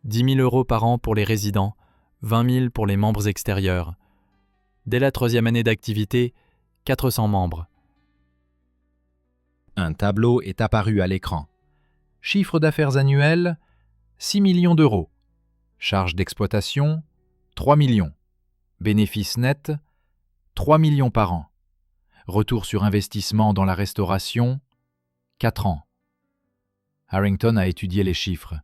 10 000 € par an pour les résidents, 20 000 pour les membres extérieurs. Dès la 3e année d'activité, 400 membres. Un tableau est apparu à l'écran. Chiffre d'affaires annuel, 6 millions d'euros. Charges d'exploitation, 3 millions. Bénéfice net, 3 millions par an. Retour sur investissement dans la restauration, 4 ans. Harrington a étudié les chiffres.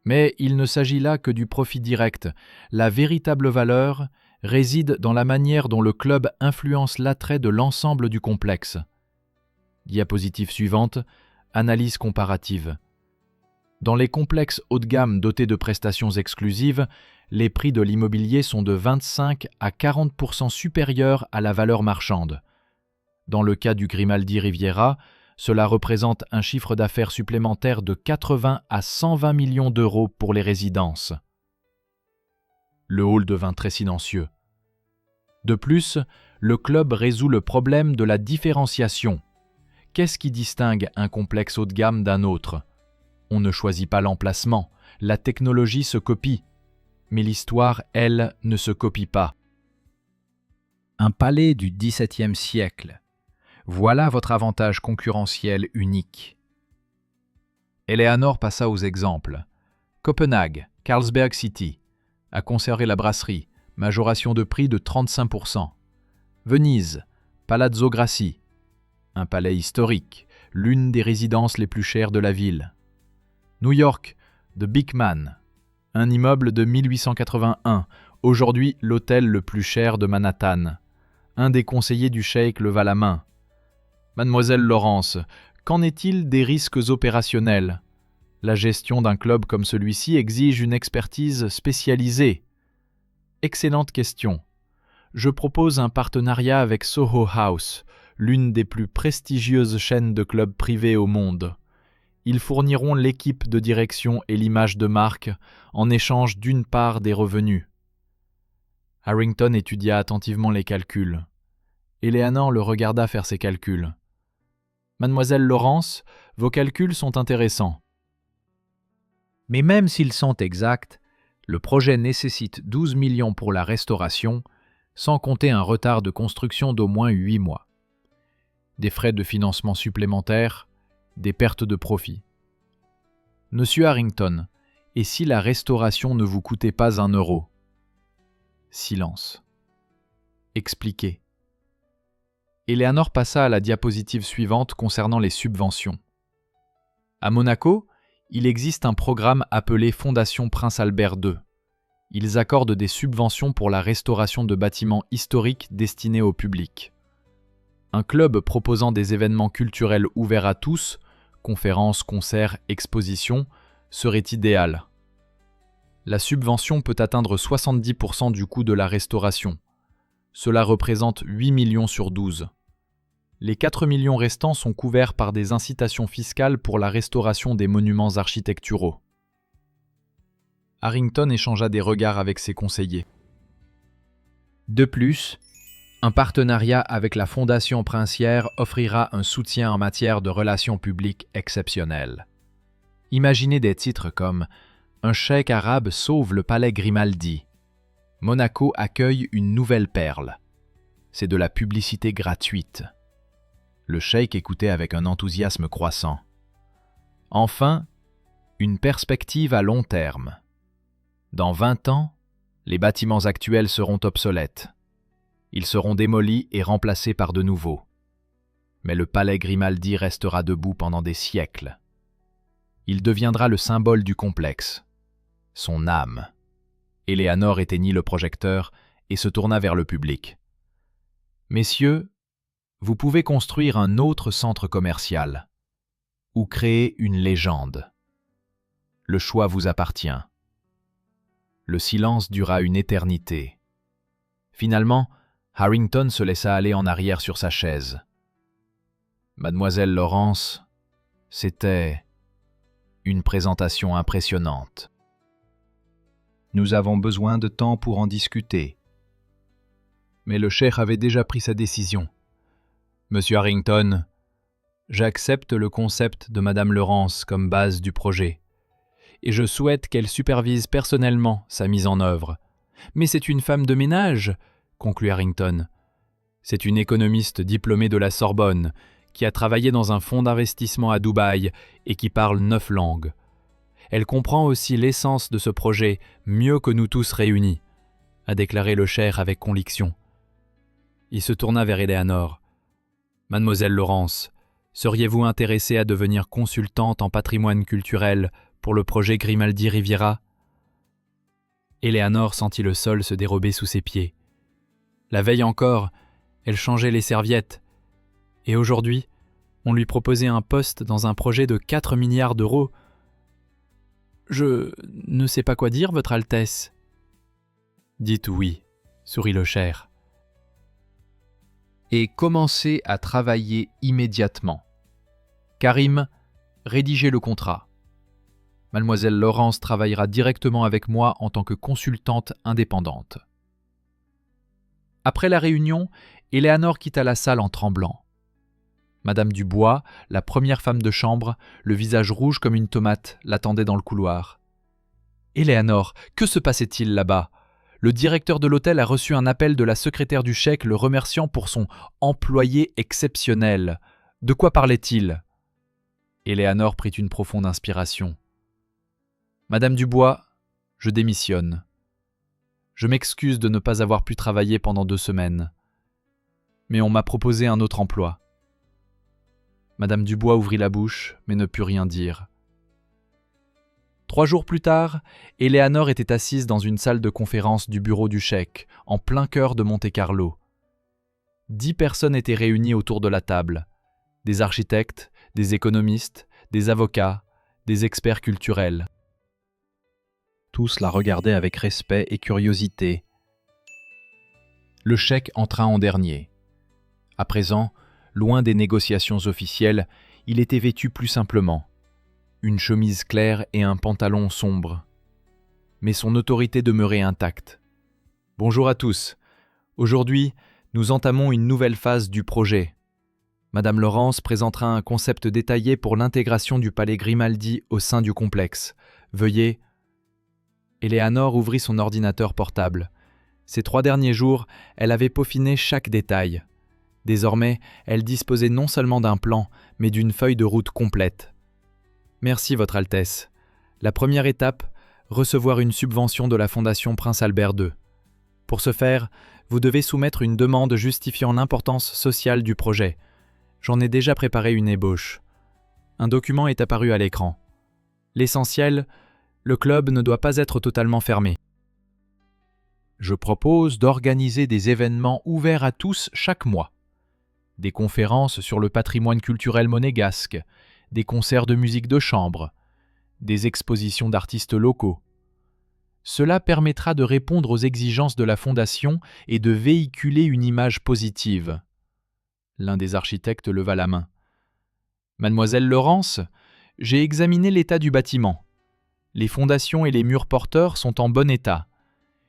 Mais il ne s'agit là que du profit direct. La véritable valeur réside dans la manière dont le club influence l'attrait de l'ensemble du complexe. Diapositive suivante, analyse comparative. Dans les complexes haut de gamme dotés de prestations exclusives, les prix de l'immobilier sont de 25 à 40% supérieurs à la valeur marchande. Dans le cas du Grimaldi Riviera, cela représente un chiffre d'affaires supplémentaire de 80 à 120 millions d'euros pour les résidences. Le hall devint très silencieux. De plus, le club résout le problème de la différenciation. Qu'est-ce qui distingue un complexe haut de gamme d'un autre? On ne choisit pas l'emplacement, la technologie se copie. Mais l'histoire, elle, ne se copie pas. Un palais du XVIIe siècle. Voilà votre avantage concurrentiel unique. Eleanor passa aux exemples. Copenhague, Carlsberg City, a conservé la brasserie, majoration de prix de 35%. Venise, Palazzo Grassi, un palais historique, l'une des résidences les plus chères de la ville. New York, The Beekman, un immeuble de 1881, aujourd'hui l'hôtel le plus cher de Manhattan. Un des conseillers du cheikh leva la main. Mademoiselle Laurence, qu'en est-il des risques opérationnels? La gestion d'un club comme celui-ci exige une expertise spécialisée. Excellente question. Je propose un partenariat avec Soho House, l'une des plus prestigieuses chaînes de clubs privés au monde. Ils fourniront l'équipe de direction et l'image de marque en échange d'une part des revenus. Harrington étudia attentivement les calculs. Eleanor le regarda faire ses calculs. Mademoiselle Laurence, vos calculs sont intéressants. Mais même s'ils sont exacts, le projet nécessite 12 millions pour la restauration, sans compter un retard de construction d'au moins 8 mois. Des frais de financement supplémentaires, des pertes de profit. Monsieur Harrington, et si la restauration ne vous coûtait pas 1 euro? Silence. Expliquez. Eleanor passa à la diapositive suivante concernant les subventions. À Monaco, il existe un programme appelé Fondation Prince Albert II. Ils accordent des subventions pour la restauration de bâtiments historiques destinés au public. Un club proposant des événements culturels ouverts à tous, conférences, concerts, expositions, serait idéal. La subvention peut atteindre 70% du coût de la restauration. Cela représente 8 millions sur 12. Les 4 millions restants sont couverts par des incitations fiscales pour la restauration des monuments architecturaux. Harrington échangea des regards avec ses conseillers. De plus, un partenariat avec la Fondation Princière offrira un soutien en matière de relations publiques exceptionnel. Imaginez des titres comme « un cheikh arabe sauve le palais Grimaldi. Monaco accueille une nouvelle perle. C'est de la publicité gratuite. Le cheikh écoutait avec un enthousiasme croissant. Enfin, une perspective à long terme. Dans 20 ans, les bâtiments actuels seront obsolètes. Ils seront démolis et remplacés par de nouveaux. Mais le palais Grimaldi restera debout pendant des siècles. Il deviendra le symbole du complexe, son âme. Éléanore éteignit le projecteur et se tourna vers le public. « Messieurs, vous pouvez construire un autre centre commercial ou créer une légende. Le choix vous appartient. » Le silence dura une éternité. Finalement, Harrington se laissa aller en arrière sur sa chaise. Mademoiselle Laurence, c'était une présentation impressionnante. Nous avons besoin de temps pour en discuter. Mais le cheikh avait déjà pris sa décision. Monsieur Harrington, j'accepte le concept de Madame Laurence comme base du projet, et je souhaite qu'elle supervise personnellement sa mise en œuvre. Mais c'est une femme de ménage, conclut Harrington. C'est une économiste diplômée de la Sorbonne, qui a travaillé dans un fonds d'investissement à Dubaï et qui parle 9 langues. Elle comprend aussi l'essence de ce projet mieux que nous tous réunis, a déclaré le cheikh avec conviction. Il se tourna vers Éléanore. « Mademoiselle Laurence, seriez-vous intéressée à devenir consultante en patrimoine culturel pour le projet Grimaldi Riviera ?» Éléanore sentit le sol se dérober sous ses pieds. La veille encore, elle changeait les serviettes. Et aujourd'hui, on lui proposait un poste dans un projet de 4 milliards d'euros. « Je ne sais pas quoi dire, Votre Altesse. »« Dites oui, » sourit le cheikh. « Et commencez à travailler immédiatement. Karim, rédigez le contrat. Mademoiselle Laurence travaillera directement avec moi en tant que consultante indépendante. » Après la réunion, Éléanore quitta la salle en tremblant. Madame Dubois, la première femme de chambre, le visage rouge comme une tomate, l'attendait dans le couloir. « Éléanore, que se passait-il là-bas ? Le directeur de l'hôtel a reçu un appel de la secrétaire du cheikh le remerciant pour son « employé exceptionnel ». De quoi parlait-il ? Éléanore prit une profonde inspiration. « Madame Dubois, je démissionne. Je m'excuse de ne pas avoir pu travailler pendant 2 semaines. Mais on m'a proposé un autre emploi. » Madame Dubois ouvrit la bouche, mais ne put rien dire. 3 jours plus tard, Éléanore était assise dans une salle de conférence du bureau du cheikh, en plein cœur de Monte-Carlo. 10 personnes étaient réunies autour de la table. Des architectes, des économistes, des avocats, des experts culturels. Tous la regardaient avec respect et curiosité. Le cheikh entra en dernier. À présent, loin des négociations officielles, il était vêtu plus simplement. Une chemise claire et un pantalon sombre. Mais son autorité demeurait intacte. « Bonjour à tous. Aujourd'hui, nous entamons une nouvelle phase du projet. Madame Laurence présentera un concept détaillé pour l'intégration du palais Grimaldi au sein du complexe. Veuillez... » Éléanore ouvrit son ordinateur portable. Ces 3 derniers jours, elle avait peaufiné chaque détail. Désormais, elle disposait non seulement d'un plan, mais d'une feuille de route complète. « Merci, Votre Altesse. La première étape, recevoir une subvention de la Fondation Prince Albert II. Pour ce faire, vous devez soumettre une demande justifiant l'importance sociale du projet. J'en ai déjà préparé une ébauche. Un document est apparu à l'écran. L'essentiel, le club ne doit pas être totalement fermé. Je propose d'organiser des événements ouverts à tous chaque mois. Des conférences sur le patrimoine culturel monégasque, des concerts de musique de chambre, des expositions d'artistes locaux. Cela permettra de répondre aux exigences de la Fondation et de véhiculer une image positive. » L'un des architectes leva la main. « Mademoiselle Laurence, j'ai examiné l'état du bâtiment. Les fondations et les murs porteurs sont en bon état,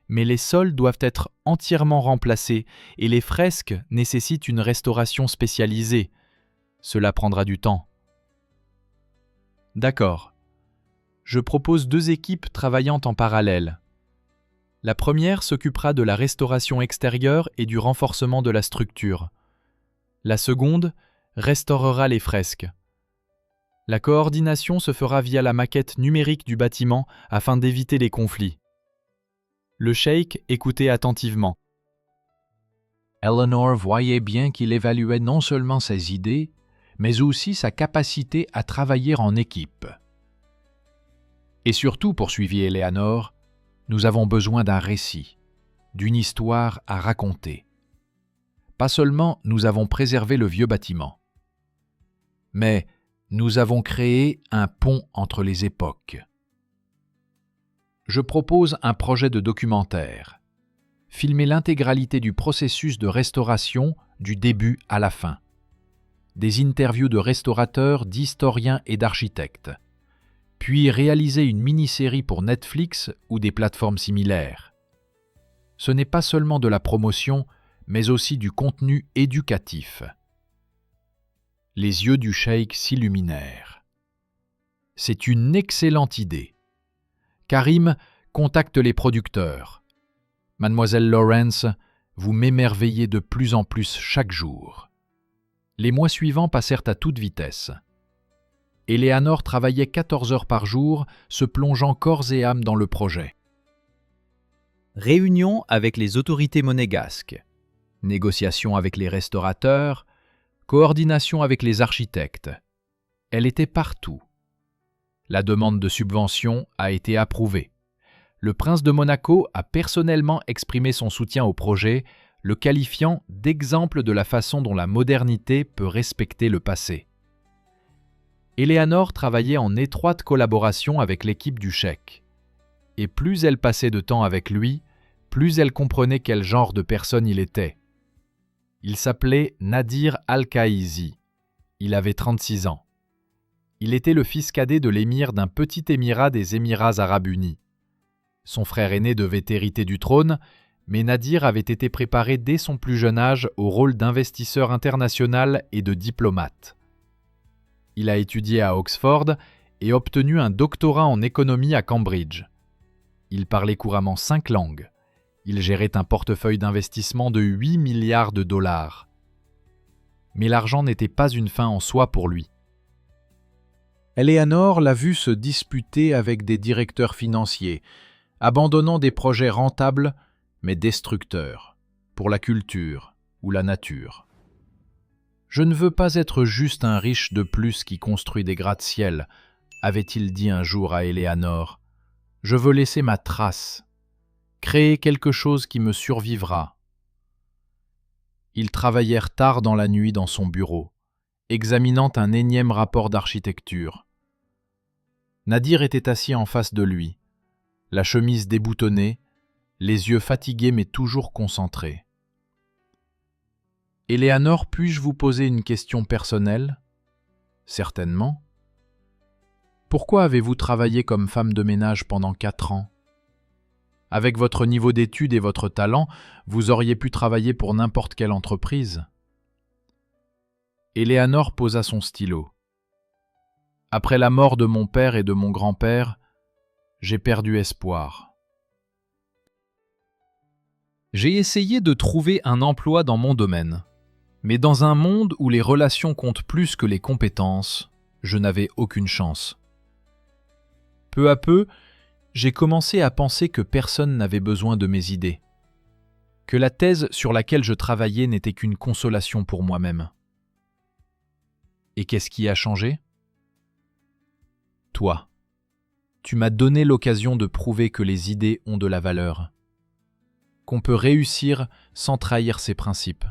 mais les sols doivent être entièrement remplacés et les fresques nécessitent une restauration spécialisée. Cela prendra du temps. » « D'accord. je propose 2 équipes travaillant en parallèle. La première s'occupera de la restauration extérieure et du renforcement de la structure. La seconde restaurera les fresques. La coordination se fera via la maquette numérique du bâtiment afin d'éviter les conflits. Le cheikh écoutait attentivement. Eleanor voyait bien qu'il évaluait non seulement ses idées, mais aussi sa capacité à travailler en équipe. Et surtout, poursuivit Eleanor, nous avons besoin d'un récit, d'une histoire à raconter. Pas seulement nous avons préservé le vieux bâtiment, mais nous avons créé un pont entre les époques. Je propose un projet de documentaire. Filmer l'intégralité du processus de restauration du début à la fin. Des interviews de restaurateurs, d'historiens et d'architectes. Puis réaliser une mini-série pour Netflix ou des plateformes similaires. Ce n'est pas seulement de la promotion, mais aussi du contenu éducatif. Les yeux du cheikh s'illuminèrent. C'est une excellente idée. Karim contacte les producteurs. Mademoiselle Lawrence, vous m'émerveillez de plus en plus chaque jour. Les mois suivants passèrent à toute vitesse. Eleanor travaillait 14 heures par jour, se plongeant corps et âme dans le projet. Réunion avec les autorités monégasques. Négociation avec les restaurateurs, coordination avec les architectes. Elle était partout. La demande de subvention a été approuvée. Le prince de Monaco a personnellement exprimé son soutien au projet, le qualifiant d'exemple de la façon dont la modernité peut respecter le passé. Eleanor travaillait en étroite collaboration avec l'équipe du cheikh. Et plus elle passait de temps avec lui, plus elle comprenait quel genre de personne il était. Il s'appelait Nadir Al-Kaizi. Il avait 36 ans. Il était le fils cadet de l'émir d'un petit émirat des Émirats arabes unis. Son frère aîné devait hériter du trône, mais Nadir avait été préparé dès son plus jeune âge au rôle d'investisseur international et de diplomate. Il a étudié à Oxford et obtenu un doctorat en économie à Cambridge. Il parlait couramment 5 langues. Il gérait un portefeuille d'investissement de 8 milliards de dollars. Mais l'argent n'était pas une fin en soi pour lui. Eleanor l'a vu se disputer avec des directeurs financiers, abandonnant des projets rentables mais destructeurs pour la culture ou la nature. « Je ne veux pas être juste un riche de plus qui construit des gratte-ciel », avait-il dit un jour à Eleanor. « Je veux laisser ma trace, créer quelque chose qui me survivra. » Ils travaillèrent tard dans la nuit dans son bureau, examinant un énième rapport d'architecture. Nadir était assis en face de lui, la chemise déboutonnée, les yeux fatigués mais toujours concentrés. « Eleanor, puis-je vous poser une question personnelle ? » ?»« Certainement. »« Pourquoi avez-vous travaillé comme femme de ménage pendant 4 ans ? Avec votre niveau d'études et votre talent, vous auriez pu travailler pour n'importe quelle entreprise. » Eleanor posa son stylo. « Après la mort de mon père et de mon grand-père, j'ai perdu espoir. » J'ai essayé de trouver un emploi dans mon domaine. Mais dans un monde où les relations comptent plus que les compétences, je n'avais aucune chance. Peu à peu, j'ai commencé à penser que personne n'avait besoin de mes idées, que la thèse sur laquelle je travaillais n'était qu'une consolation pour moi-même. Et qu'est-ce qui a changé ? Toi. Tu m'as donné l'occasion de prouver que les idées ont de la valeur, qu'on peut réussir sans trahir ses principes.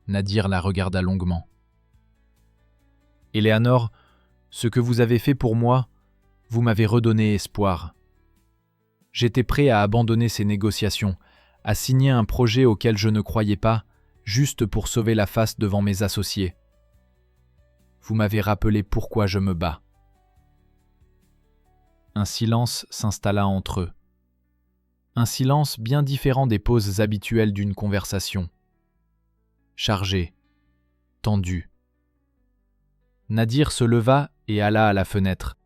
Nadir la regarda longuement. « Eleanor, ce que vous avez fait pour moi, vous m'avez redonné espoir. J'étais prêt à abandonner ces négociations, à signer un projet auquel je ne croyais pas, juste pour sauver la face devant mes associés. Vous m'avez rappelé pourquoi je me bats. » Un silence s'installa entre eux. Un silence bien différent des pauses habituelles d'une conversation. Chargé, tendu. Nadir se leva et alla à la fenêtre.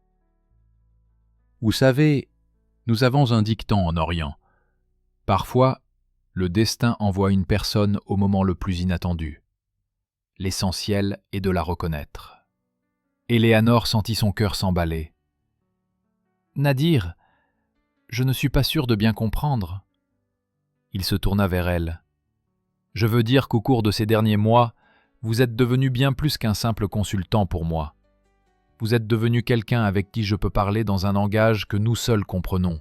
Vous savez, nous avons un dicton en Orient. Parfois, le destin envoie une personne au moment le plus inattendu. L'essentiel est de la reconnaître. Éléanore sentit son cœur s'emballer. « Nadir, je ne suis pas sûr de bien comprendre. » Il se tourna vers elle. « Je veux dire qu'au cours de ces derniers mois, vous êtes devenu bien plus qu'un simple consultant pour moi. Vous êtes devenu quelqu'un avec qui je peux parler dans un langage que nous seuls comprenons.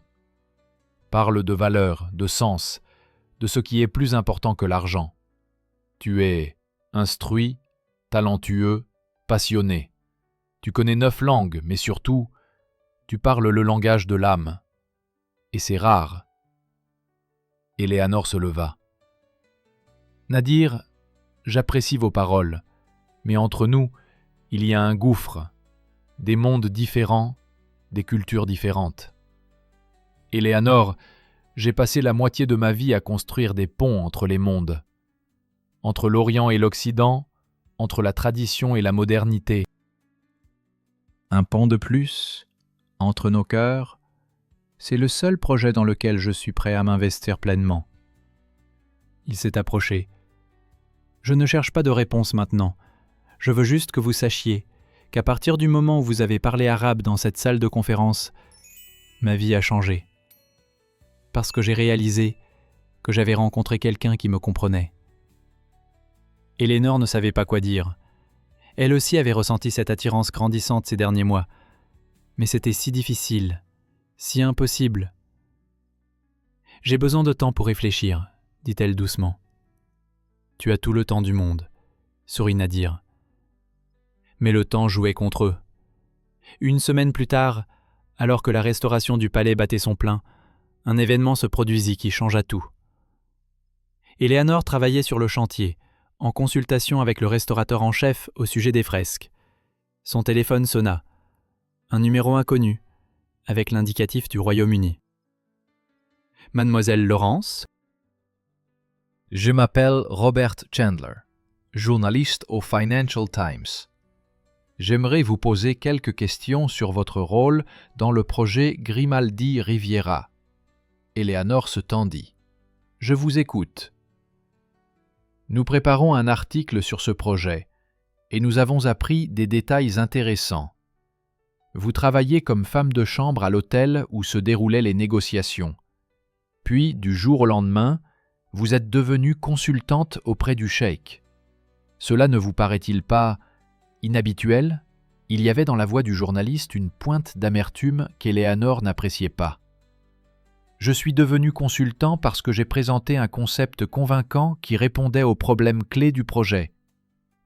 Parle de valeur, de sens, de ce qui est plus important que l'argent. Tu es instruit, talentueux, passionné. Tu connais 9 langues, mais surtout, tu parles le langage de l'âme. Et c'est rare. » Éléanore se leva. « Nadir, j'apprécie vos paroles, mais entre nous, il y a un gouffre, des mondes différents, des cultures différentes. Éléanore, j'ai passé la moitié de ma vie à construire des ponts entre les mondes, entre l'Orient et l'Occident, entre la tradition et la modernité. Un pont de plus, entre nos cœurs, c'est le seul projet dans lequel je suis prêt à m'investir pleinement. » Il s'est approché. « Je ne cherche pas de réponse maintenant. Je veux juste que vous sachiez qu'à partir du moment où vous avez parlé arabe dans cette salle de conférence, ma vie a changé. Parce que j'ai réalisé que j'avais rencontré quelqu'un qui me comprenait. » Éléanore ne savait pas quoi dire. Elle aussi avait ressenti cette attirance grandissante ces derniers mois. Mais c'était si difficile, si impossible. « J'ai besoin de temps pour réfléchir, » dit-elle doucement. « Tu as tout le temps du monde, » sourit Nadir. Mais le temps jouait contre eux. Une semaine plus tard, alors que la restauration du palais battait son plein, un événement se produisit qui changea tout. Éléanore travaillait sur le chantier, en consultation avec le restaurateur en chef au sujet des fresques. Son téléphone sonna. Un numéro inconnu, avec l'indicatif du Royaume-Uni. « Mademoiselle Laurence ?» Je m'appelle Robert Chandler, journaliste au Financial Times. J'aimerais vous poser quelques questions sur votre rôle dans le projet Grimaldi Riviera. Éléanore se tendit. Je vous écoute. Nous préparons un article sur ce projet et nous avons appris des détails intéressants. Vous travaillez comme femme de chambre à l'hôtel où se déroulaient les négociations. Puis, du jour au lendemain, vous êtes devenue consultante auprès du cheikh. Cela ne vous paraît-il pas inhabituel ? Il y avait dans la voix du journaliste une pointe d'amertume qu'Éléanore n'appréciait pas. Je suis devenu consultant parce que j'ai présenté un concept convaincant qui répondait aux problèmes clés du projet.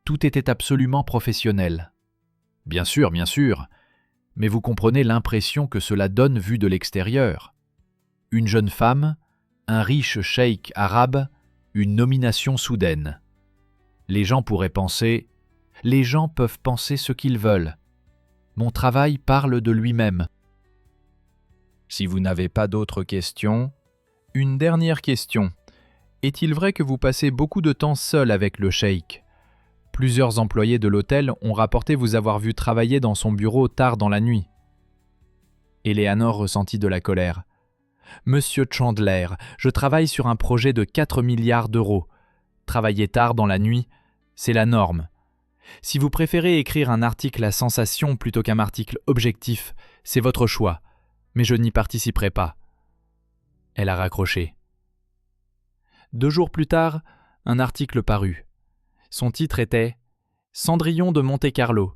Tout était absolument professionnel. Bien sûr, mais vous comprenez l'impression que cela donne vue de l'extérieur. Une jeune femme, un riche cheikh arabe, une nomination soudaine. Les gens peuvent penser ce qu'ils veulent. Mon travail parle de lui-même. Si vous n'avez pas d'autres questions... Une dernière question. Est-il vrai que vous passez beaucoup de temps seul avec le cheikh ? Plusieurs employés de l'hôtel ont rapporté vous avoir vu travailler dans son bureau tard dans la nuit. Éléanore ressentit de la colère. « Monsieur Chandler, je travaille sur un projet de 4 milliards d'euros. Travailler tard dans la nuit, c'est la norme. Si vous préférez écrire un article à sensation plutôt qu'un article objectif, c'est votre choix, mais je n'y participerai pas. » Elle a raccroché. 2 jours plus tard, un article parut. Son titre était « Cendrillon de Monte-Carlo.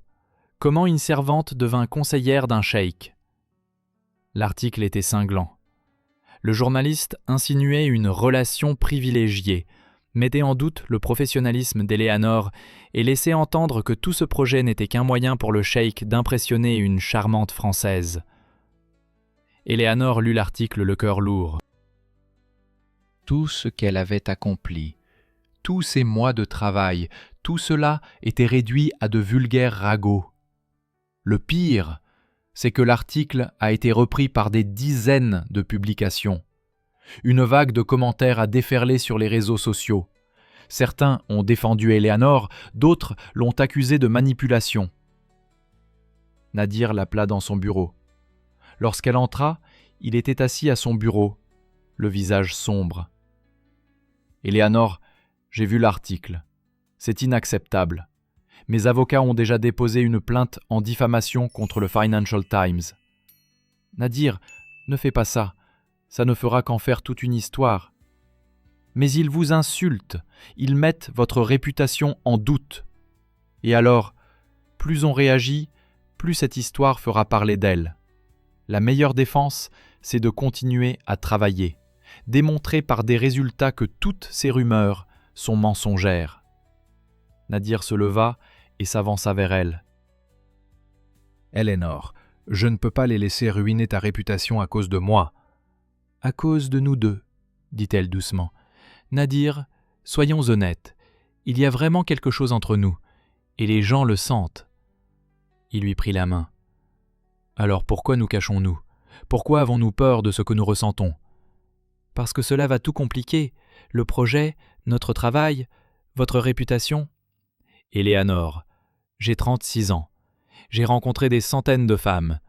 Comment une servante devint conseillère d'un cheikh ?» L'article était cinglant. Le journaliste insinuait une relation privilégiée, mettait en doute le professionnalisme d'Éléanore et laissait entendre que tout ce projet n'était qu'un moyen pour le cheikh d'impressionner une charmante Française. Éléanore lut l'article le cœur lourd. Tout ce qu'elle avait accompli, tous ces mois de travail, tout cela était réduit à de vulgaires ragots. Le pire, c'est que l'article a été repris par des dizaines de publications. Une vague de commentaires a déferlé sur les réseaux sociaux. Certains ont défendu Éléanore, d'autres l'ont accusée de manipulation. Nadir l'appela dans son bureau. Lorsqu'elle entra, il était assis à son bureau, le visage sombre. « Éléanore, j'ai vu l'article. C'est inacceptable. Mes avocats ont déjà déposé une plainte en diffamation contre le Financial Times. » « Nadir, ne fais pas ça. Ça ne fera qu'en faire toute une histoire. » « Mais ils vous insultent, ils mettent votre réputation en doute. Et alors, plus on réagit, plus cette histoire fera parler d'elle. La meilleure défense, c'est de continuer à travailler, démontrer par des résultats que toutes ces rumeurs sont mensongères. » Nadir se leva et s'avança vers elle. « Eleanor, je ne peux pas les laisser ruiner ta réputation à cause de moi. »« À cause de nous deux, » dit-elle doucement. « Nadir, soyons honnêtes, il y a vraiment quelque chose entre nous, et les gens le sentent. » Il lui prit la main. « Alors pourquoi nous cachons-nous ? Pourquoi avons-nous peur de ce que nous ressentons ? Parce que cela va tout compliquer, le projet, notre travail, votre réputation. Éléanore, j'ai 36 ans. J'ai rencontré des centaines de femmes,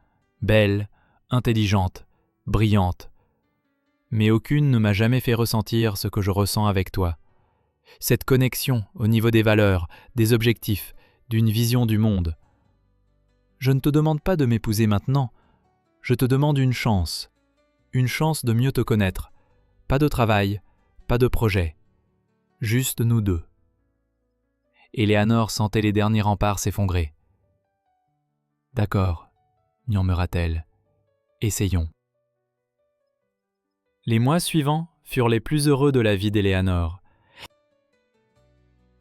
belles, intelligentes, brillantes. Mais aucune ne m'a jamais fait ressentir ce que je ressens avec toi. Cette connexion au niveau des valeurs, des objectifs, d'une vision du monde. Je ne te demande pas de m'épouser maintenant. Je te demande une chance de mieux te connaître. Pas de travail, pas de projet. Juste nous deux. » Éléanore sentait les derniers remparts s'effondrer. « D'accord, » murmura-t-elle. « Essayons. » Les mois suivants furent les plus heureux de la vie d'Éléanore.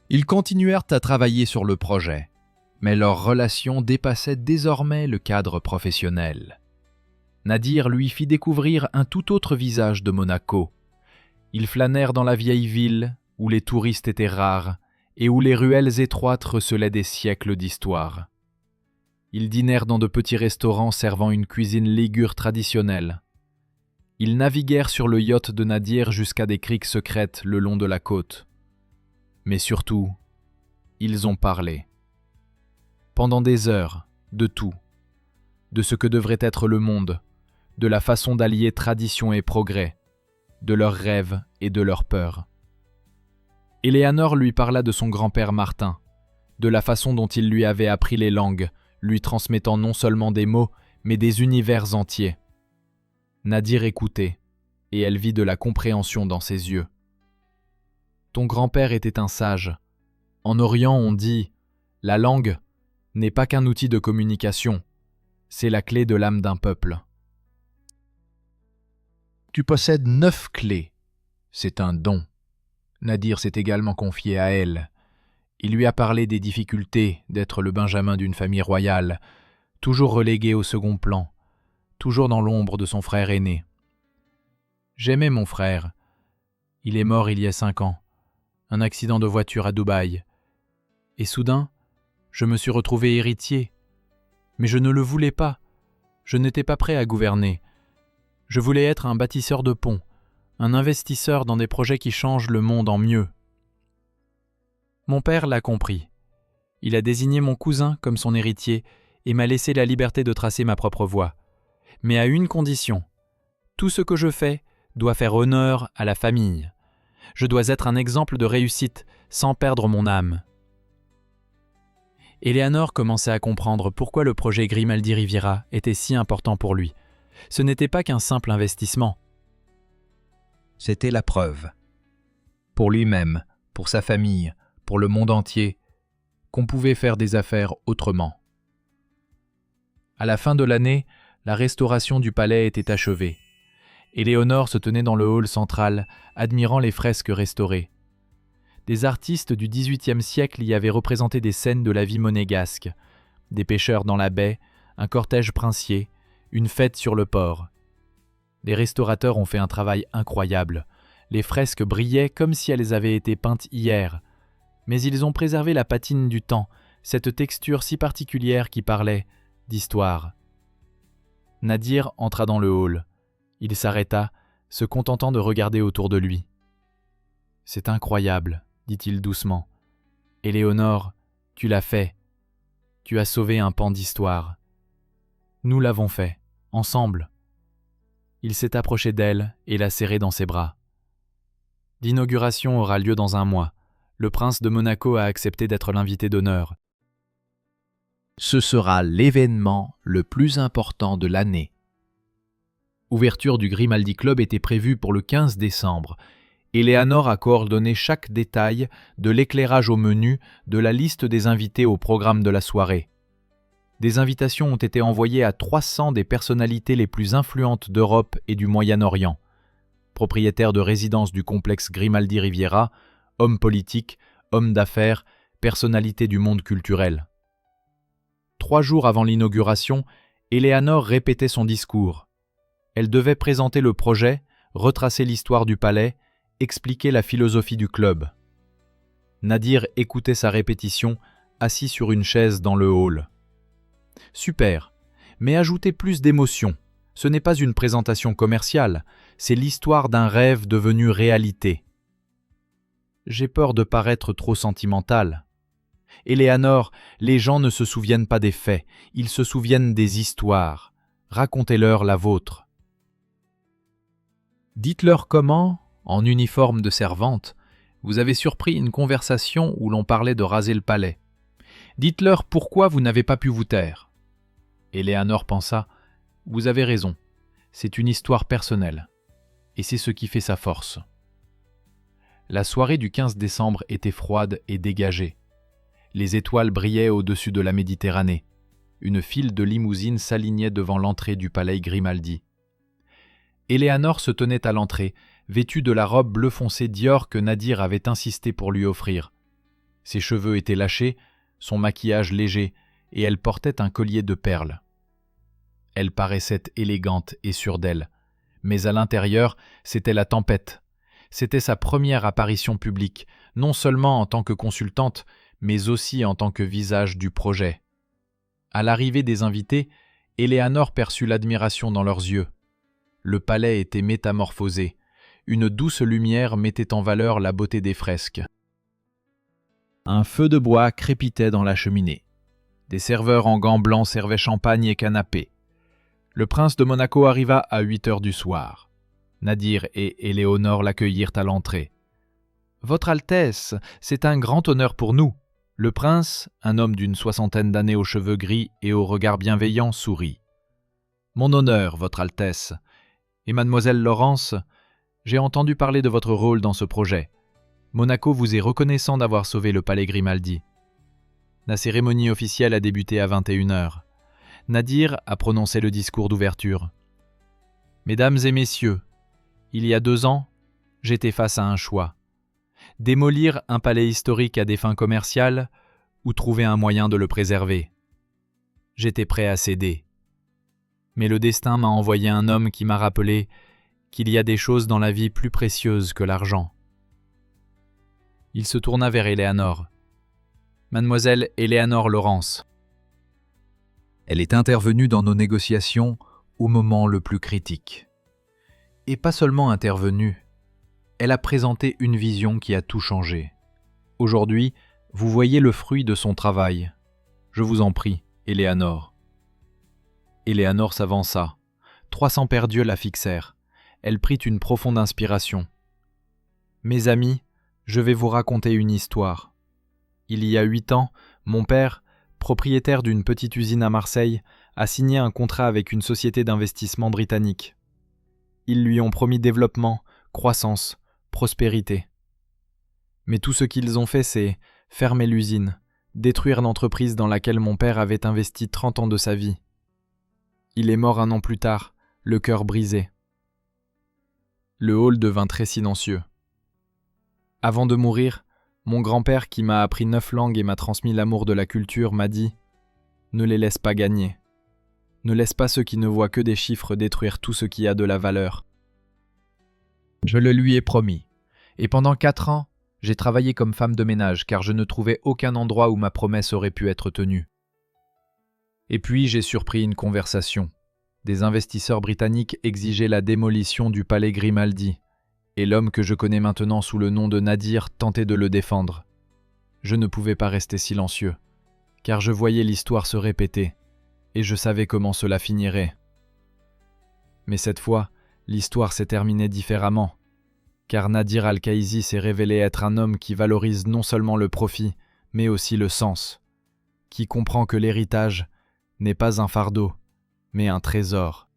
Ils continuèrent à travailler sur le projet, mais leur relation dépassait désormais le cadre professionnel. Nadir lui fit découvrir un tout autre visage de Monaco. Ils flânèrent dans la vieille ville, où les touristes étaient rares et où les ruelles étroites recelaient des siècles d'histoire. Ils dînèrent dans de petits restaurants servant une cuisine ligure traditionnelle. Ils naviguèrent sur le yacht de Nadir jusqu'à des criques secrètes le long de la côte. Mais surtout, ils ont parlé. Pendant des heures, de tout. De ce que devrait être le monde, de la façon d'allier tradition et progrès, de leurs rêves et de leurs peurs. Éléanore lui parla de son grand-père Martin, de la façon dont il lui avait appris les langues, lui transmettant non seulement des mots, mais des univers entiers. Nadir écoutait, et elle vit de la compréhension dans ses yeux. Ton grand-père était un sage. En Orient, on dit « La langue n'est pas qu'un outil de communication, c'est la clé de l'âme d'un peuple. » Tu possèdes 9 clés. C'est un don. Nadir s'est également confié à elle. Il lui a parlé des difficultés d'être le benjamin d'une famille royale, toujours relégué au second plan, toujours dans l'ombre de son frère aîné. J'aimais mon frère. Il est mort il y a 5 ans. Un accident de voiture à Dubaï. Et soudain, je me suis retrouvé héritier. Mais je ne le voulais pas. Je n'étais pas prêt à gouverner. Je voulais être un bâtisseur de ponts, un investisseur dans des projets qui changent le monde en mieux. Mon père l'a compris. Il a désigné mon cousin comme son héritier et m'a laissé la liberté de tracer ma propre voie. Mais à une condition. Tout ce que je fais doit faire honneur à la famille. Je dois être un exemple de réussite sans perdre mon âme. Éléanore commençait à comprendre pourquoi le projet Grimaldi Riviera était si important pour lui. Ce n'était pas qu'un simple investissement. C'était la preuve, pour lui-même, pour sa famille, pour le monde entier, qu'on pouvait faire des affaires autrement. À la fin de l'année, la restauration du palais était achevée. Éléonore se tenait dans le hall central, admirant les fresques restaurées. Des artistes du XVIIIe siècle y avaient représenté des scènes de la vie monégasque, des pêcheurs dans la baie, un cortège princier, une fête sur le port. Les restaurateurs ont fait un travail incroyable. Les fresques brillaient comme si elles avaient été peintes hier. Mais ils ont préservé la patine du temps, cette texture si particulière qui parlait d'histoire. Nadir entra dans le hall. Il s'arrêta, se contentant de regarder autour de lui. « C'est incroyable, » dit-il doucement. « Éléonore, tu l'as fait. Tu as sauvé un pan d'histoire. Nous l'avons fait. ensemble. Il s'est approché d'elle et l'a serrée dans ses bras. L'inauguration aura lieu dans un mois. Le prince de Monaco a accepté d'être l'invité d'honneur. Ce sera l'événement le plus important de l'année. Ouverture du Grimaldi Club était prévue pour le 15 décembre. Eleanor a coordonné chaque détail de l'éclairage au menu, de la liste des invités au programme de la soirée. Des invitations ont été envoyées à 300 des personnalités les plus influentes d'Europe et du Moyen-Orient. Propriétaires de résidences du complexe Grimaldi Riviera, hommes politiques, hommes d'affaires, personnalités du monde culturel. 3 jours avant l'inauguration, Eleanor répétait son discours. Elle devait présenter le projet, retracer l'histoire du palais, expliquer la philosophie du club. Nadir écoutait sa répétition, assis sur une chaise dans le hall. Super, mais ajoutez plus d'émotion. Ce n'est pas une présentation commerciale, c'est l'histoire d'un rêve devenu réalité. J'ai peur de paraître trop sentimental. Eleanor, les gens ne se souviennent pas des faits, ils se souviennent des histoires. Racontez-leur la vôtre. Dites-leur comment, en uniforme de servante, vous avez surpris une conversation où l'on parlait de raser le palais. Dites-leur pourquoi vous n'avez pas pu vous taire. Eleanor pensa, vous avez raison, c'est une histoire personnelle, et c'est ce qui fait sa force. La soirée du 15 décembre était froide et dégagée. Les étoiles brillaient au-dessus de la Méditerranée. Une file de limousines s'alignait devant l'entrée du palais Grimaldi. Eleanor se tenait à l'entrée, vêtue de la robe bleu foncé Dior que Nadir avait insisté pour lui offrir. Ses cheveux étaient lâchés, son maquillage léger, et elle portait un collier de perles. Elle paraissait élégante et sûre d'elle, mais à l'intérieur, c'était la tempête. C'était sa première apparition publique, non seulement en tant que consultante, mais aussi en tant que visage du projet. À l'arrivée des invités, Eleanor perçut l'admiration dans leurs yeux. Le palais était métamorphosé. Une douce lumière mettait en valeur la beauté des fresques. Un feu de bois crépitait dans la cheminée. Des serveurs en gants blancs servaient champagne et canapés. Le prince de Monaco arriva à 8 heures du soir. Nadir et Éléonore l'accueillirent à l'entrée. « Votre Altesse, c'est un grand honneur pour nous. » Le prince, un homme d'une 60aine d'années aux cheveux gris et au regard bienveillant, sourit. « Mon honneur, Votre Altesse. Et mademoiselle Laurence, j'ai entendu parler de votre rôle dans ce projet. Monaco vous est reconnaissant d'avoir sauvé le palais Grimaldi. » La cérémonie officielle a débuté à 21h. Nadir a prononcé le discours d'ouverture. « Mesdames et messieurs, il y a 2 ans, j'étais face à un choix. Démolir un palais historique à des fins commerciales ou trouver un moyen de le préserver. J'étais prêt à céder. Mais le destin m'a envoyé un homme qui m'a rappelé qu'il y a des choses dans la vie plus précieuses que l'argent. » Il se tourna vers Eleanor. « Mademoiselle Eleanor Laurence. » Elle est intervenue dans nos négociations au moment le plus critique. Et pas seulement intervenue, elle a présenté une vision qui a tout changé. Aujourd'hui, vous voyez le fruit de son travail. Je vous en prie, Eleanor. Eleanor s'avança. 300 paires d'yeux la fixèrent. Elle prit une profonde inspiration. « Mes amis, je vais vous raconter une histoire. Il y a 8 ans, mon père, propriétaire d'une petite usine à Marseille, a signé un contrat avec une société d'investissement britannique. Ils lui ont promis développement, croissance, prospérité. Mais tout ce qu'ils ont fait, c'est fermer l'usine, détruire l'entreprise dans laquelle mon père avait investi 30 ans de sa vie. Il est mort 1 an plus tard, le cœur brisé. » Le hall devint très silencieux. Avant de mourir, mon grand-père, qui m'a appris 9 langues et m'a transmis l'amour de la culture, m'a dit « Ne les laisse pas gagner. Ne laisse pas ceux qui ne voient que des chiffres détruire tout ce qui a de la valeur. » Je le lui ai promis. Et pendant 4 ans, j'ai travaillé comme femme de ménage car je ne trouvais aucun endroit où ma promesse aurait pu être tenue. Et puis j'ai surpris une conversation. Des investisseurs britanniques exigeaient la démolition du palais Grimaldi, et l'homme que je connais maintenant sous le nom de Nadir tentait de le défendre. Je ne pouvais pas rester silencieux, car je voyais l'histoire se répéter, et je savais comment cela finirait. Mais cette fois, l'histoire s'est terminée différemment, car Nadir Al-Khaïzi s'est révélé être un homme qui valorise non seulement le profit, mais aussi le sens, qui comprend que l'héritage n'est pas un fardeau, mais un trésor.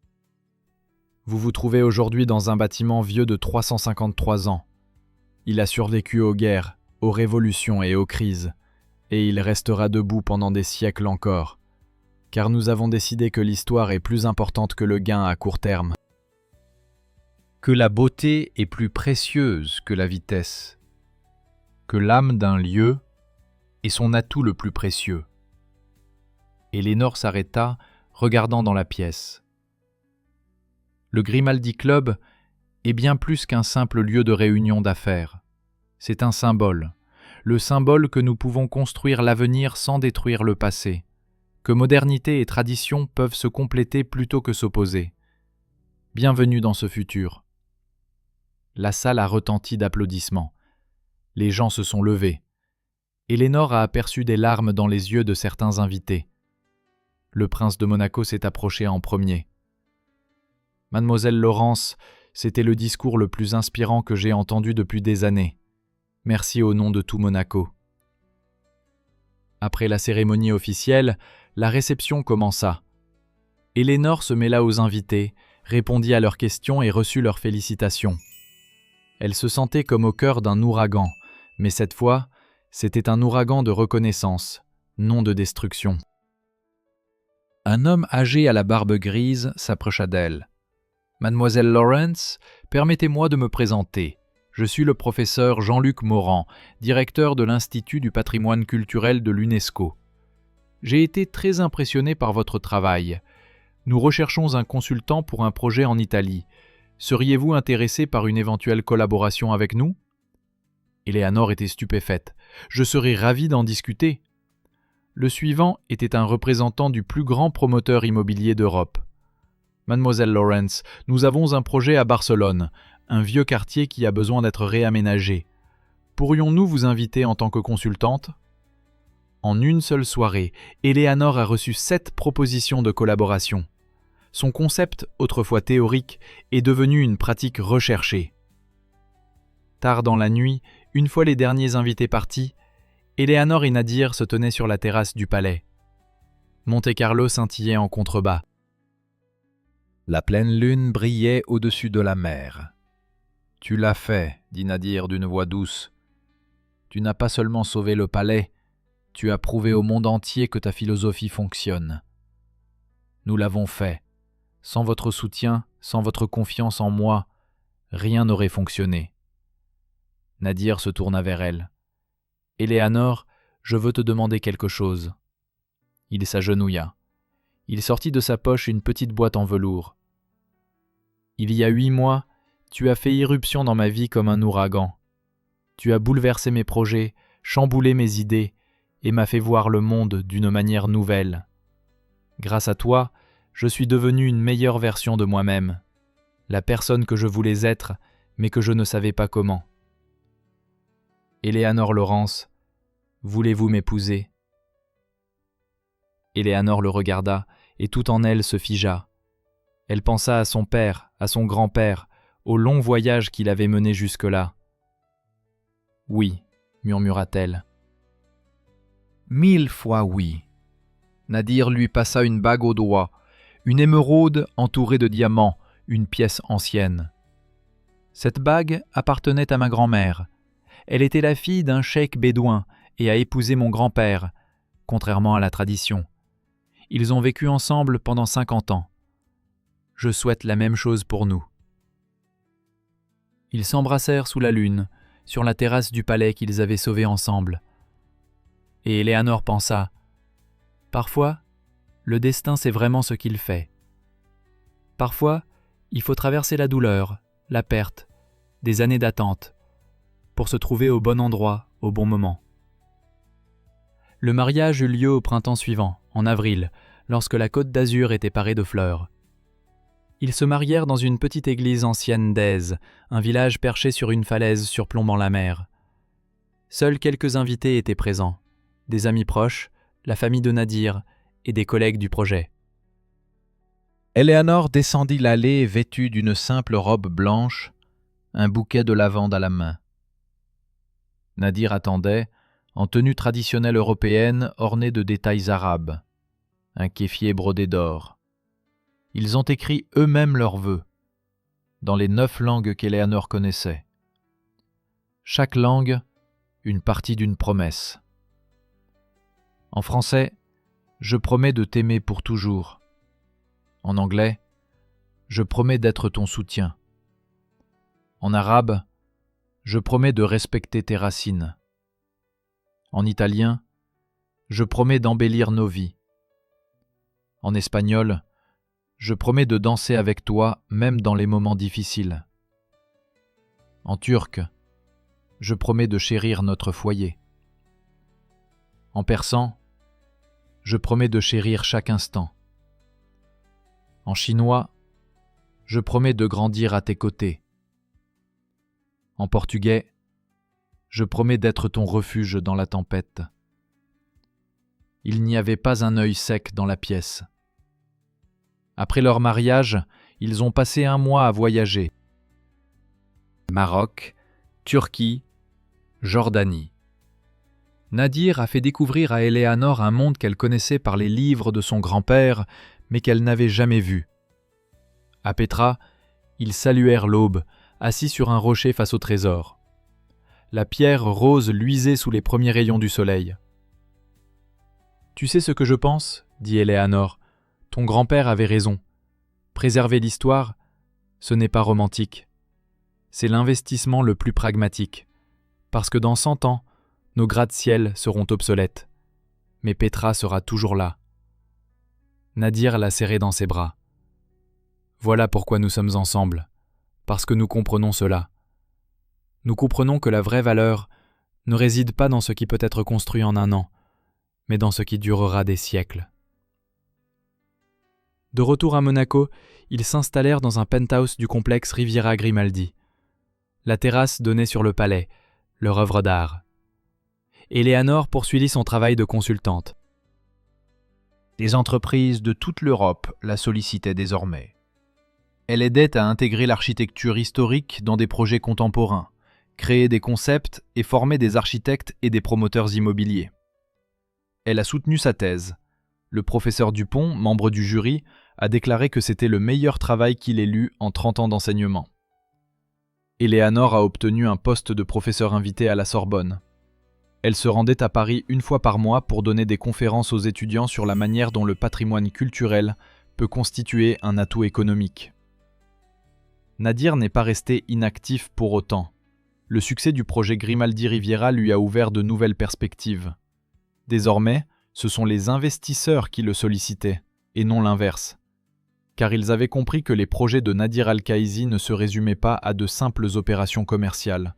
Vous vous trouvez aujourd'hui dans un bâtiment vieux de 353 ans. Il a survécu aux guerres, aux révolutions et aux crises, et il restera debout pendant des siècles encore, car nous avons décidé que l'histoire est plus importante que le gain à court terme. Que la beauté est plus précieuse que la vitesse, que l'âme d'un lieu est son atout le plus précieux. Elénore s'arrêta, regardant dans la pièce. Le Grimaldi Club est bien plus qu'un simple lieu de réunion d'affaires. C'est un symbole, le symbole que nous pouvons construire l'avenir sans détruire le passé, que modernité et tradition peuvent se compléter plutôt que s'opposer. Bienvenue dans ce futur. La salle a retenti d'applaudissements. Les gens se sont levés. Elénore a aperçu des larmes dans les yeux de certains invités. Le prince de Monaco s'est approché en premier. Mademoiselle Laurence, c'était le discours le plus inspirant que j'ai entendu depuis des années. Merci au nom de tout Monaco. Après la cérémonie officielle, la réception commença. Elénore se mêla aux invités, répondit à leurs questions et reçut leurs félicitations. Elle se sentait comme au cœur d'un ouragan, mais cette fois, c'était un ouragan de reconnaissance, non de destruction. Un homme âgé à la barbe grise s'approcha d'elle. « Mademoiselle Lawrence, permettez-moi de me présenter. Je suis le professeur Jean-Luc Morand, directeur de l'Institut du patrimoine culturel de l'UNESCO. J'ai été très impressionné par votre travail. Nous recherchons un consultant pour un projet en Italie. Seriez-vous intéressé par une éventuelle collaboration avec nous ?» Éléanore était stupéfaite. « Je serais ravi d'en discuter. » Le suivant était un représentant du plus grand promoteur immobilier d'Europe. « Mademoiselle Lawrence, nous avons un projet à Barcelone, un vieux quartier qui a besoin d'être réaménagé. Pourrions-nous vous inviter en tant que consultante ?» En une seule soirée, Éléanore a reçu 7 propositions de collaboration. Son concept, autrefois théorique, est devenu une pratique recherchée. Tard dans la nuit, une fois les derniers invités partis, Éléanore et Nadir se tenaient sur la terrasse du palais. Monte-Carlo scintillait en contrebas. La pleine lune brillait au-dessus de la mer. « Tu l'as fait, » dit Nadir d'une voix douce. « Tu n'as pas seulement sauvé le palais, tu as prouvé au monde entier que ta philosophie fonctionne. Nous l'avons fait. Sans votre soutien, sans votre confiance en moi, rien n'aurait fonctionné. » Nadir se tourna vers elle. « Éléanore, je veux te demander quelque chose. » Il s'agenouilla. Il sortit de sa poche une petite boîte en velours. « Il y a 8 mois, tu as fait irruption dans ma vie comme un ouragan. Tu as bouleversé mes projets, chamboulé mes idées et m'as fait voir le monde d'une manière nouvelle. Grâce à toi, je suis devenu une meilleure version de moi-même, la personne que je voulais être, mais que je ne savais pas comment. Éléanore Laurence, voulez-vous m'épouser ?» Éléanore le regarda, et tout en elle se figea. Elle pensa à son père, à son grand-père, au long voyage qu'il avait mené jusque-là. « Oui, » murmura-t-elle. « 1000 fois oui. » Nadir lui passa une bague au doigt, une émeraude entourée de diamants, une pièce ancienne. Cette bague appartenait à ma grand-mère. Elle était la fille d'un cheikh bédouin et a épousé mon grand-père, contrairement à la tradition. Ils ont vécu ensemble pendant 50 ans. Je souhaite la même chose pour nous. Ils s'embrassèrent sous la lune, sur la terrasse du palais qu'ils avaient sauvé ensemble. Et Éléanore pensa, « Parfois, le destin c'est vraiment ce qu'il fait. Parfois, il faut traverser la douleur, la perte, des années d'attente, pour se trouver au bon endroit, au bon moment. » Le mariage eut lieu au printemps suivant, en avril, lorsque la Côte d'Azur était parée de fleurs. Ils se marièrent dans une petite église ancienne d'Èze, un village perché sur une falaise surplombant la mer. Seuls quelques invités étaient présents, des amis proches, la famille de Nadir et des collègues du projet. Éléanore descendit l'allée vêtue d'une simple robe blanche, un bouquet de lavande à la main. Nadir attendait, en tenue traditionnelle européenne ornée de détails arabes, un kéfier brodé d'or. Ils ont écrit eux-mêmes leurs vœux, dans les 9 langues qu'Éléanore connaissait. Chaque langue, une partie d'une promesse. En français, je promets de t'aimer pour toujours. En anglais, je promets d'être ton soutien. En arabe, je promets de respecter tes racines. En italien, je promets d'embellir nos vies. En espagnol, je promets de danser avec toi même dans les moments difficiles. En turc, je promets de chérir notre foyer. En persan, je promets de chérir chaque instant. En chinois, je promets de grandir à tes côtés. En portugais, je promets d'être ton refuge dans la tempête. Il n'y avait pas un œil sec dans la pièce. Après leur mariage, ils ont passé 1 mois à voyager. Maroc, Turquie, Jordanie. Nadir a fait découvrir à Éléanore un monde qu'elle connaissait par les livres de son grand-père, mais qu'elle n'avait jamais vu. À Pétra, ils saluèrent l'aube, assis sur un rocher face au trésor. La pierre rose luisait sous les premiers rayons du soleil. « Tu sais ce que je pense ?» dit Éléanore. « Ton grand-père avait raison. Préserver l'histoire, ce n'est pas romantique. C'est l'investissement le plus pragmatique. Parce que dans 100 ans, nos gratte-ciel seront obsolètes. Mais Pétra sera toujours là. » Nadir l'a serré dans ses bras. « Voilà pourquoi nous sommes ensemble. Parce que nous comprenons cela. Nous comprenons que la vraie valeur ne réside pas dans ce qui peut être construit en 1 an, mais dans ce qui durera des siècles. » De retour à Monaco, ils s'installèrent dans un penthouse du complexe Riviera Grimaldi. La terrasse donnait sur le palais, leur œuvre d'art. Éléanore poursuivit son travail de consultante. Des entreprises de toute l'Europe la sollicitaient désormais. Elle aidait à intégrer l'architecture historique dans des projets contemporains, créer des concepts et former des architectes et des promoteurs immobiliers. Elle a soutenu sa thèse. Le professeur Dupont, membre du jury, a déclaré que c'était le meilleur travail qu'il ait lu en 30 ans d'enseignement. Éléanore a obtenu un poste de professeur invité à la Sorbonne. Elle se rendait à Paris 1 fois par mois pour donner des conférences aux étudiants sur la manière dont le patrimoine culturel peut constituer un atout économique. Nadir n'est pas resté inactif pour autant. Le succès du projet Grimaldi Riviera lui a ouvert de nouvelles perspectives. Désormais, ce sont les investisseurs qui le sollicitaient, et non l'inverse. Car ils avaient compris que les projets de Nadir Al-Khaïzi ne se résumaient pas à de simples opérations commerciales.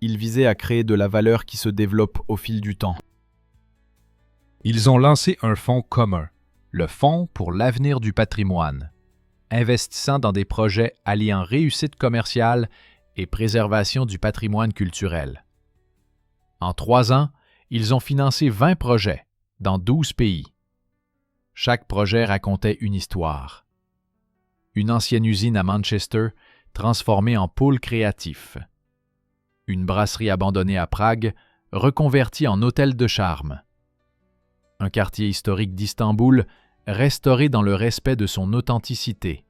Ils visaient à créer de la valeur qui se développe au fil du temps. Ils ont lancé un fonds commun, le Fonds pour l'avenir du patrimoine, investissant dans des projets alliant réussite commerciale et préservation du patrimoine culturel. En 3 ans, ils ont financé 20 projets dans 12 pays. Chaque projet racontait une histoire. Une ancienne usine à Manchester transformée en pôle créatif. Une brasserie abandonnée à Prague reconvertie en hôtel de charme. Un quartier historique d'Istanbul restauré dans le respect de son authenticité.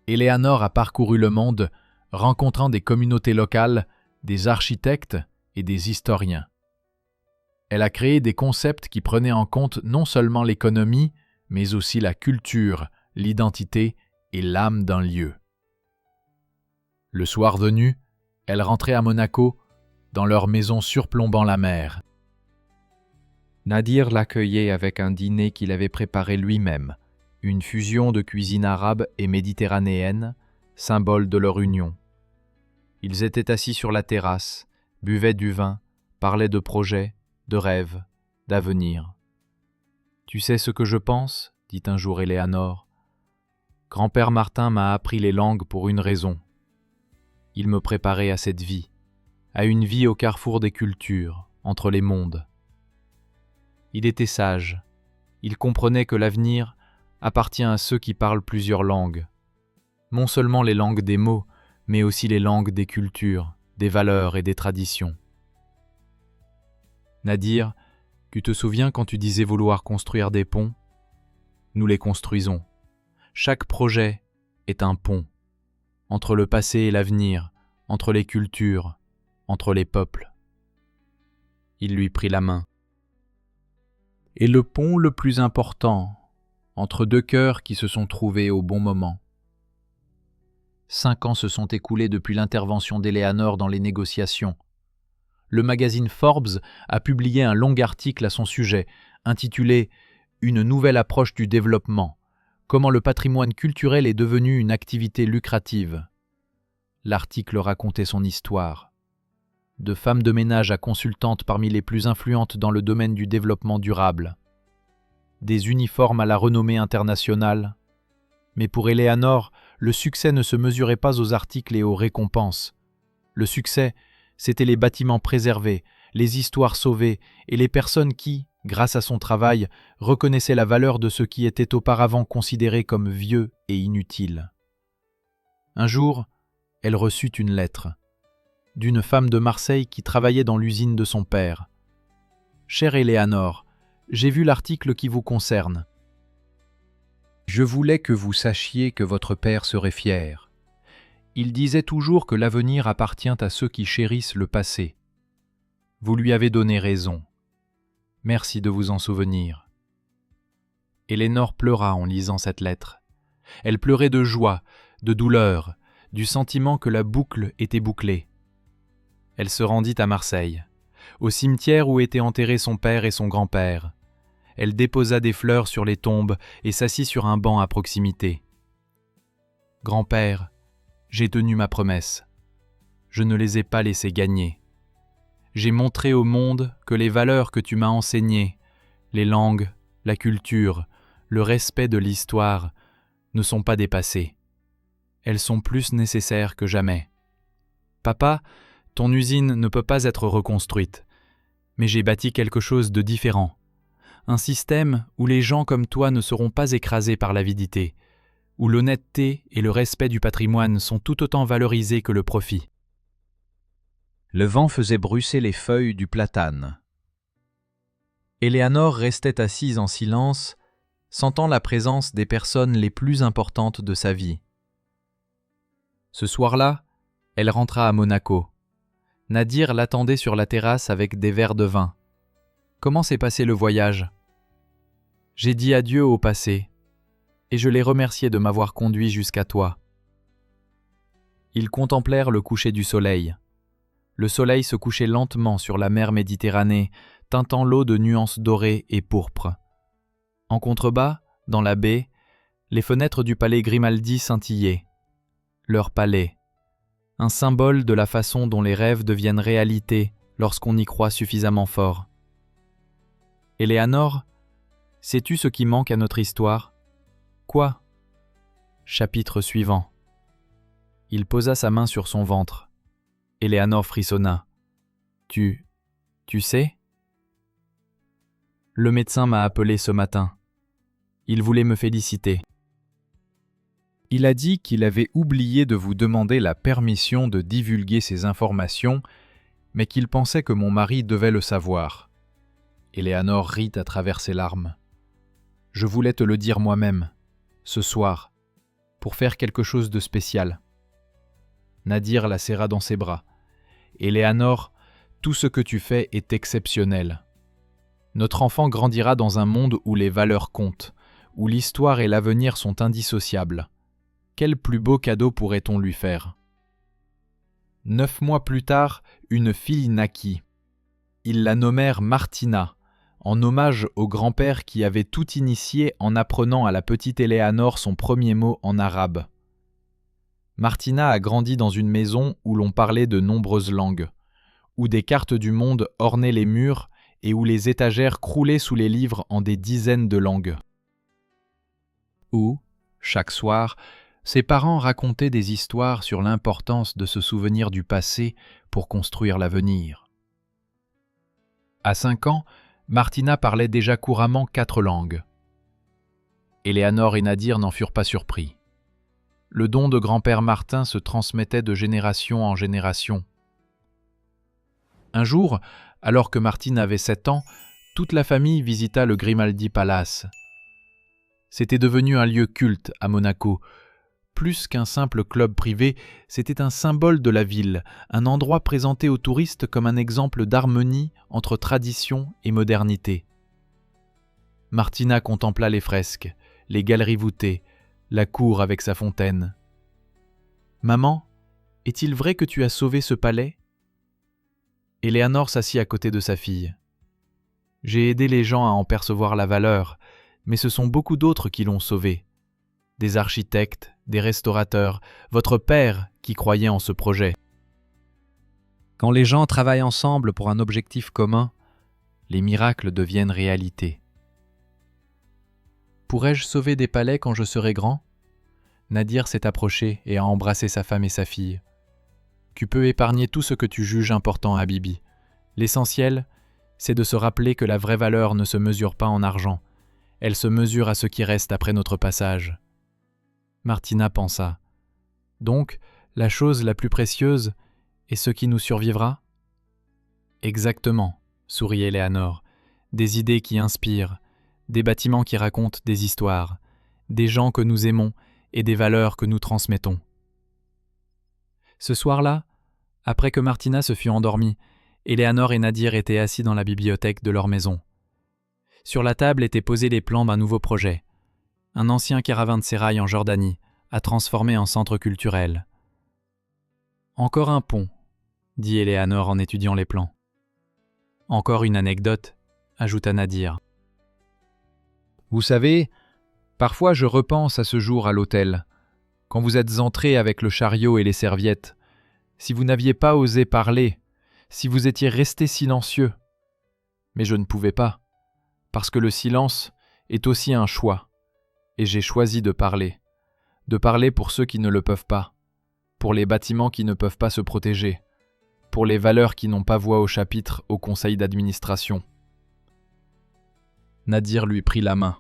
Éléanore a parcouru le monde, rencontrant des communautés locales, des architectes et des historiens. Elle a créé des concepts qui prenaient en compte non seulement l'économie, mais aussi la culture, l'identité et l'âme d'un lieu. Le soir venu, elle rentrait à Monaco, dans leur maison surplombant la mer. Nadir l'accueillait avec un dîner qu'il avait préparé lui-même, une fusion de cuisine arabe et méditerranéenne, symbole de leur union. Ils étaient assis sur la terrasse, buvaient du vin, parlaient de projets, de rêves, d'avenir. « Tu sais ce que je pense ?» dit un jour Éléanore. « Grand-père Martin m'a appris les langues pour une raison. Il me préparait à cette vie, à une vie au carrefour des cultures, entre les mondes. Il était sage, il comprenait que l'avenir appartient à ceux qui parlent plusieurs langues. Non seulement les langues des mots, mais aussi les langues des cultures, des valeurs et des traditions. Nadir, tu te souviens quand tu disais vouloir construire des ponts ? Nous les construisons. Chaque projet est un pont, entre le passé et l'avenir, entre les cultures, entre les peuples. Il lui prit la main. Et le pont le plus important, entre deux cœurs qui se sont trouvés au bon moment. 5 ans se sont écoulés depuis l'intervention d'Eleanor dans les négociations. Le magazine Forbes a publié un long article à son sujet, intitulé « Une nouvelle approche du développement. Comment le patrimoine culturel est devenu une activité lucrative ». L'article racontait son histoire. De femme de ménage à consultante parmi les plus influentes dans le domaine du développement durable. Des uniformes à la renommée internationale. Mais pour Eleanor, le succès ne se mesurait pas aux articles et aux récompenses. Le succès, c'étaient les bâtiments préservés, les histoires sauvées et les personnes qui, grâce à son travail, reconnaissaient la valeur de ce qui était auparavant considéré comme vieux et inutile. Un jour, elle reçut une lettre d'une femme de Marseille qui travaillait dans l'usine de son père. « Chère Eleanor, j'ai vu l'article qui vous concerne. Je voulais que vous sachiez que votre père serait fier. Il disait toujours que l'avenir appartient à ceux qui chérissent le passé. Vous lui avez donné raison. Merci de vous en souvenir. » Eleanor pleura en lisant cette lettre. Elle pleurait de joie, de douleur, du sentiment que la boucle était bouclée. Elle se rendit à Marseille, au cimetière où étaient enterrés son père et son grand-père. Elle déposa des fleurs sur les tombes et s'assit sur un banc à proximité. « Grand-père, j'ai tenu ma promesse. Je ne les ai pas laissés gagner. J'ai montré au monde que les valeurs que tu m'as enseignées, les langues, la culture, le respect de l'histoire, ne sont pas dépassées. Elles sont plus nécessaires que jamais. Papa, ton usine ne peut pas être reconstruite, mais j'ai bâti quelque chose de différent. Un système où les gens comme toi ne seront pas écrasés par l'avidité, où l'honnêteté et le respect du patrimoine sont tout autant valorisés que le profit. » Le vent faisait bruisser les feuilles du platane. Eleanor restait assise en silence, sentant la présence des personnes les plus importantes de sa vie. Ce soir-là, elle rentra à Monaco. Nadir l'attendait sur la terrasse avec des verres de vin. « Comment s'est passé le voyage ? » « J'ai dit adieu au passé, et je l'ai remercié de m'avoir conduit jusqu'à toi. » Ils contemplèrent le coucher du soleil. Le soleil se couchait lentement sur la mer Méditerranée, teintant l'eau de nuances dorées et pourpres. En contrebas, dans la baie, les fenêtres du palais Grimaldi scintillaient. Leur palais, un symbole de la façon dont les rêves deviennent réalité lorsqu'on y croit suffisamment fort. « Eleanor, sais-tu ce qui manque à notre histoire ? » « Quoi ? » Chapitre suivant. Il posa sa main sur son ventre. Eleanor frissonna. « Tu sais ? Le médecin m'a appelé ce matin. Il voulait me féliciter. Il a dit qu'il avait oublié de vous demander la permission de divulguer ces informations, mais qu'il pensait que mon mari devait le savoir. » Eleanor rit à travers ses larmes. « Je voulais te le dire moi-même, ce soir, pour faire quelque chose de spécial. » Nadir la serra dans ses bras. « Eleanor, tout ce que tu fais est exceptionnel. Notre enfant grandira dans un monde où les valeurs comptent, où l'histoire et l'avenir sont indissociables. Quel plus beau cadeau pourrait-on lui faire ? » 9 mois plus tard, une fille naquit. Ils la nommèrent Martina, en hommage au grand-père qui avait tout initié en apprenant à la petite Eleanor son premier mot en arabe. Martina a grandi dans une maison où l'on parlait de nombreuses langues, où des cartes du monde ornaient les murs et où les étagères croulaient sous les livres en des dizaines de langues. Où, chaque soir, ses parents racontaient des histoires sur l'importance de se souvenir du passé pour construire l'avenir. À 5 ans, Martina parlait déjà couramment 4 langues. Éléanore et Nadir n'en furent pas surpris. Le don de grand-père Martin se transmettait de génération en génération. Un jour, alors que Martine avait 7 ans, toute la famille visita le Grimaldi Palace. C'était devenu un lieu culte à Monaco. Plus qu'un simple club privé, c'était un symbole de la ville, un endroit présenté aux touristes comme un exemple d'harmonie entre tradition et modernité. Martina contempla les fresques, les galeries voûtées, la cour avec sa fontaine. « Maman, est-il vrai que tu as sauvé ce palais ?» Éléanore s'assit à côté de sa fille. « J'ai aidé les gens à en percevoir la valeur, mais ce sont beaucoup d'autres qui l'ont sauvé. Des architectes, des restaurateurs, votre père qui croyait en ce projet. » Quand les gens travaillent ensemble pour un objectif commun, les miracles deviennent réalité. Pourrais-je sauver des palais quand je serai grand ? Nadir s'est approché et a embrassé sa femme et sa fille. Tu peux épargner tout ce que tu juges important, Habibi. L'essentiel, c'est de se rappeler que la vraie valeur ne se mesure pas en argent. Elle se mesure à ce qui reste après notre passage. Martina pensa. Donc, la chose la plus précieuse est ce qui nous survivra ? Exactement, sourit Éléanore. Des idées qui inspirent, des bâtiments qui racontent des histoires, des gens que nous aimons et des valeurs que nous transmettons. Ce soir-là, après que Martina se fut endormie, Éléanore et Nadir étaient assis dans la bibliothèque de leur maison. Sur la table étaient posés les plans d'un nouveau projet. Un ancien caravansérail en Jordanie, à transformer en centre culturel. Encore un pont, dit Éléanore en étudiant les plans. Encore une anecdote, ajouta Nadir. Vous savez, parfois je repense à ce jour à l'hôtel, quand vous êtes entrés avec le chariot et les serviettes. Si vous n'aviez pas osé parler, si vous étiez resté silencieux. Mais je ne pouvais pas, parce que le silence est aussi un choix, et j'ai choisi de parler pour ceux qui ne le peuvent pas, pour les bâtiments qui ne peuvent pas se protéger, pour les valeurs qui n'ont pas voix au chapitre, au conseil d'administration. Nadir lui prit la main.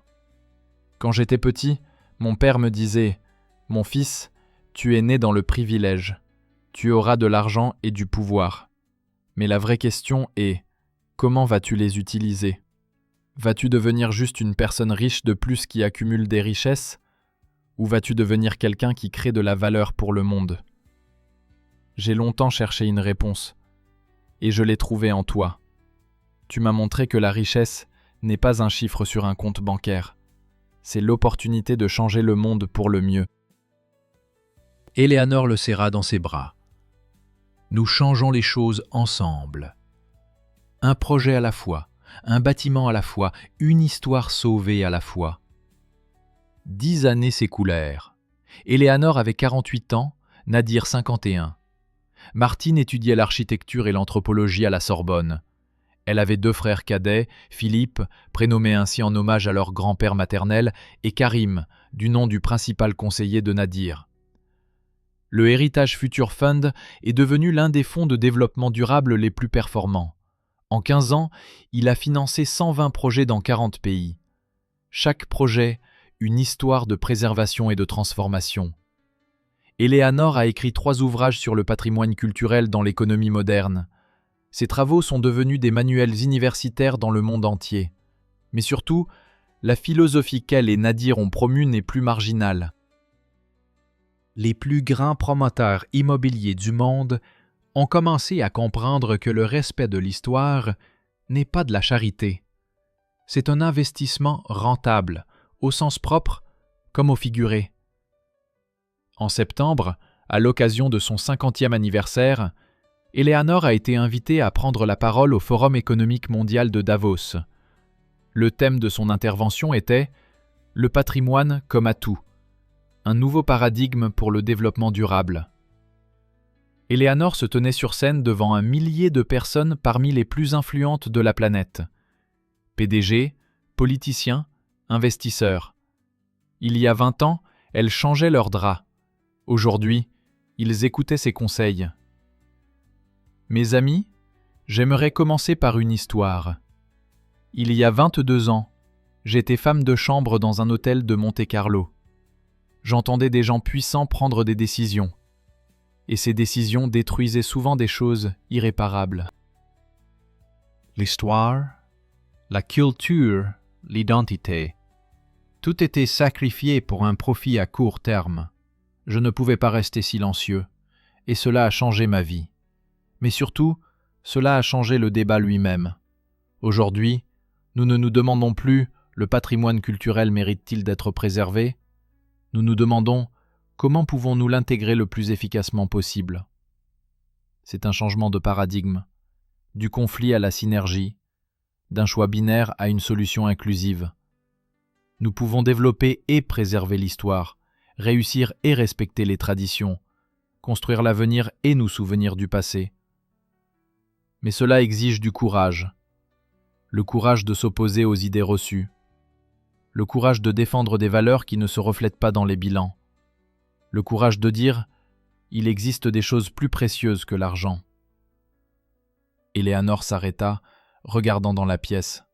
Quand j'étais petit, mon père me disait « Mon fils, tu es né dans le privilège. Tu auras de l'argent et du pouvoir. Mais la vraie question est, comment vas-tu les utiliser ? Vas-tu devenir juste une personne riche de plus qui accumule des richesses ? Ou vas-tu devenir quelqu'un qui crée de la valeur pour le monde ? J'ai longtemps cherché une réponse, et je l'ai trouvée en toi. Tu m'as montré que la richesse n'est pas un chiffre sur un compte bancaire. C'est l'opportunité de changer le monde pour le mieux. Éléanore le serra dans ses bras. Nous changeons les choses ensemble. Un projet à la fois, un bâtiment à la fois, une histoire sauvée à la fois. 10 années s'écoulèrent. Éléanore avait 48 ans, Nadir 51. Martine étudiait l'architecture et l'anthropologie à la Sorbonne. Elle avait 2 frères cadets, Philippe, prénommé ainsi en hommage à leur grand-père maternel, et Karim, du nom du principal conseiller de Nadir. Le Heritage Future Fund est devenu l'un des fonds de développement durable les plus performants. En 15 ans, il a financé 120 projets dans 40 pays. Chaque projet, une histoire de préservation et de transformation. Éléanore a écrit 3 ouvrages sur le patrimoine culturel dans l'économie moderne. Ses travaux sont devenus des manuels universitaires dans le monde entier. Mais surtout, la philosophie qu'elle et Nadir ont promue n'est plus marginale. Les plus grands promoteurs immobiliers du monde ont commencé à comprendre que le respect de l'histoire n'est pas de la charité. C'est un investissement rentable, au sens propre comme au figuré. En septembre, à l'occasion de son 50e anniversaire, Éléanore a été invitée à prendre la parole au Forum économique mondial de Davos. Le thème de son intervention était « Le patrimoine comme atout ». Un nouveau paradigme pour le développement durable. Éléanore se tenait sur scène devant 1 millier de personnes parmi les plus influentes de la planète. PDG, politiciens, investisseurs. Il y a 20 ans, elle changeait leurs draps. Aujourd'hui, ils écoutaient ses conseils. Mes amis, j'aimerais commencer par une histoire. Il y a 22 ans, J'étais femme de chambre dans un hôtel de Monte-Carlo. J'entendais des gens puissants prendre des décisions. Et ces décisions détruisaient souvent des choses irréparables. L'histoire, la culture, l'identité. Tout était sacrifié pour un profit à court terme. Je ne pouvais pas rester silencieux, et cela a changé ma vie. Mais surtout, cela a changé le débat lui-même. Aujourd'hui, nous ne nous demandons plus « le patrimoine culturel mérite-t-il d'être préservé ?» Nous nous demandons « comment pouvons-nous l'intégrer le plus efficacement possible ?» C'est un changement de paradigme, du conflit à la synergie, d'un choix binaire à une solution inclusive. Nous pouvons développer et préserver l'histoire, réussir et respecter les traditions, construire l'avenir et nous souvenir du passé. Mais cela exige du courage. Le courage de s'opposer aux idées reçues. Le courage de défendre des valeurs qui ne se reflètent pas dans les bilans. Le courage de dire « il existe des choses plus précieuses que l'argent ». Éléanore s'arrêta, regardant dans la pièce.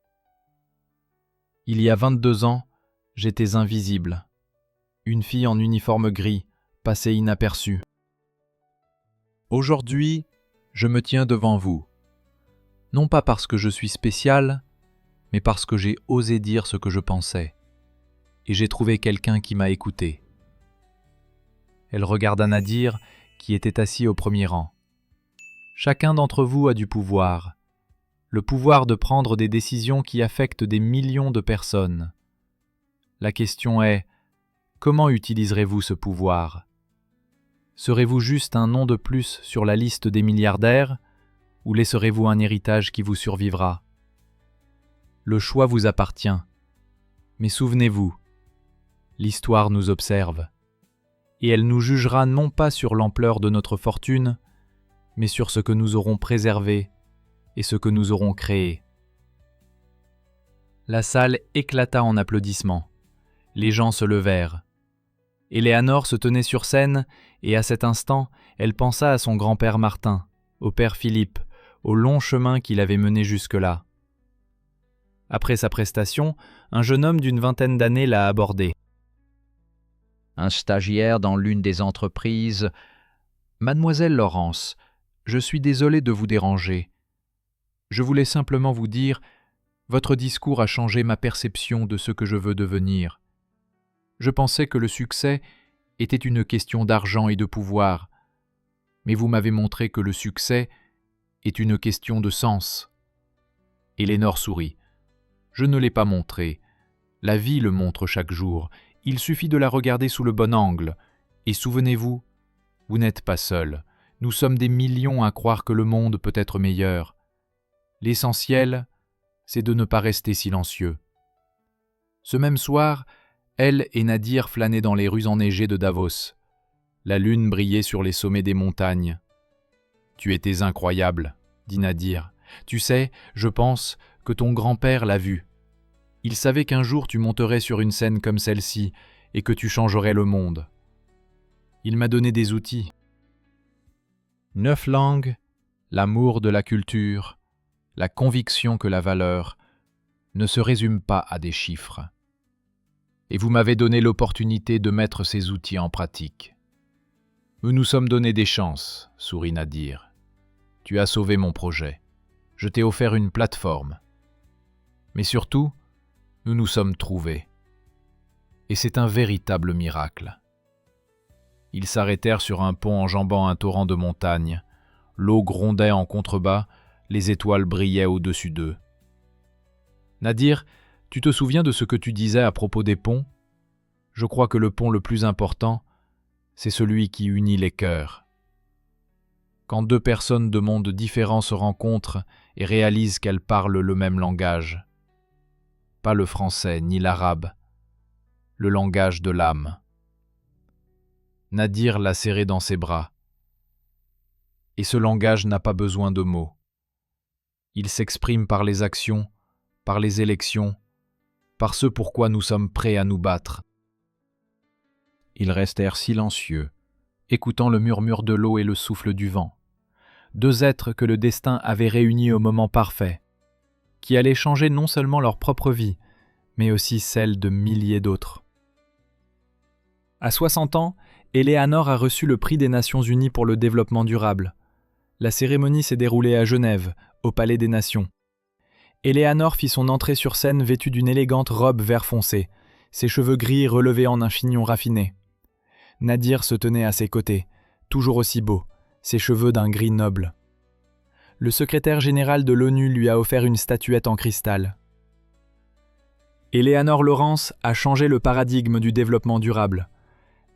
Il y a 22 ans, j'étais invisible. Une fille en uniforme gris, passait inaperçue. Aujourd'hui, je me tiens devant vous. Non pas parce que je suis spécial, mais parce que j'ai osé dire ce que je pensais. Et j'ai trouvé quelqu'un qui m'a écouté. Elle regarda Nadir, qui était assis au premier rang. Chacun d'entre vous a du pouvoir. Le pouvoir de prendre des décisions qui affectent des millions de personnes. La question est, comment utiliserez-vous ce pouvoir ? Serez-vous juste un nom de plus sur la liste des milliardaires, ou laisserez-vous un héritage qui vous survivra ? Le choix vous appartient. Mais souvenez-vous, l'histoire nous observe, et elle nous jugera non pas sur l'ampleur de notre fortune, mais sur ce que nous aurons préservé et ce que nous aurons créé. La salle éclata en applaudissements. Les gens se levèrent. Éléanore se tenait sur scène, et à cet instant, elle pensa à son grand-père Martin, au père Philippe, au long chemin qu'il avait mené jusque-là. Après sa prestation, un jeune homme d'une vingtaine d'années l'a abordé. Un stagiaire dans l'une des entreprises. « Mademoiselle Laurence, je suis désolé de vous déranger. Je voulais simplement vous dire, votre discours a changé ma perception de ce que je veux devenir. Je pensais que le succès était une question d'argent et de pouvoir, mais vous m'avez montré que le succès est une question de sens. » Éléanore sourit. « Je ne l'ai pas montré. La vie le montre chaque jour. Il suffit de la regarder sous le bon angle. Et souvenez-vous, vous n'êtes pas seul. Nous sommes des millions à croire que le monde peut être meilleur. L'essentiel, c'est de ne pas rester silencieux. » Ce même soir, elle et Nadir flânaient dans les rues enneigées de Davos. La lune brillait sur les sommets des montagnes. « Tu étais incroyable, » dit Nadir. « Tu sais, je pense que ton grand-père l'a vu. Il savait qu'un jour tu monterais sur une scène comme celle-ci et que tu changerais le monde. Il m'a donné des outils. » 9 langues, l'amour de la culture, la conviction que la valeur ne se résume pas à des chiffres. Et vous m'avez donné l'opportunité de mettre ces outils en pratique. Nous nous sommes donné des chances, sourit Nadir. Tu as sauvé mon projet. Je t'ai offert une plateforme. Mais surtout, nous nous sommes trouvés. Et c'est un véritable miracle. Ils s'arrêtèrent sur un pont enjambant un torrent de montagne. L'eau grondait en contrebas, les étoiles brillaient au-dessus d'eux. Nadir, tu te souviens de ce que tu disais à propos des ponts ? Je crois que le pont le plus important, c'est celui qui unit les cœurs. Quand 2 personnes de mondes différents se rencontrent et réalisent qu'elles parlent le même langage. Pas le français ni l'arabe, le langage de l'âme. Nadir l'a serré dans ses bras. Et ce langage n'a pas besoin de mots. Il s'exprime par les actions, par les élections, par ce pourquoi nous sommes prêts à nous battre. Ils restèrent silencieux, écoutant le murmure de l'eau et le souffle du vent. 2 êtres que le destin avait réunis au moment parfait, qui allaient changer non seulement leur propre vie, mais aussi celle de milliers d'autres. À 60 ans, Eleanor a reçu le prix des Nations Unies pour le développement durable. La cérémonie s'est déroulée à Genève, au Palais des Nations. Eleanor fit son entrée sur scène vêtue d'une élégante robe vert foncé, ses cheveux gris relevés en un chignon raffiné. Nadir se tenait à ses côtés, toujours aussi beau, ses cheveux d'un gris noble. Le secrétaire général de l'ONU lui a offert une statuette en cristal. Eleanor Lawrence a changé le paradigme du développement durable.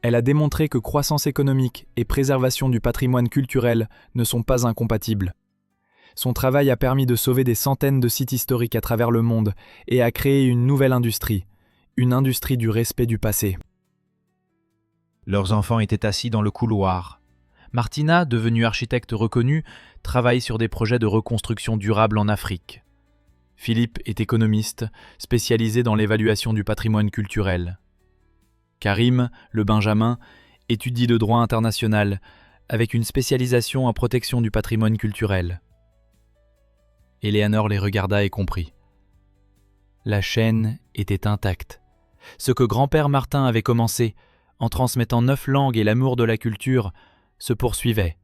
Elle a démontré que croissance économique et préservation du patrimoine culturel ne sont pas incompatibles. Son travail a permis de sauver des centaines de sites historiques à travers le monde et a créé une nouvelle industrie, une industrie du respect du passé. Leurs enfants étaient assis dans le couloir. Martina, devenue architecte reconnue, travaille sur des projets de reconstruction durable en Afrique. Philippe est économiste, spécialisé dans l'évaluation du patrimoine culturel. Karim, le Benjamin, étudie le droit international, avec une spécialisation en protection du patrimoine culturel. Eleanor les regarda et comprit. La chaîne était intacte. Ce que grand-père Martin avait commencé, en transmettant 9 langues et l'amour de la culture, se poursuivait.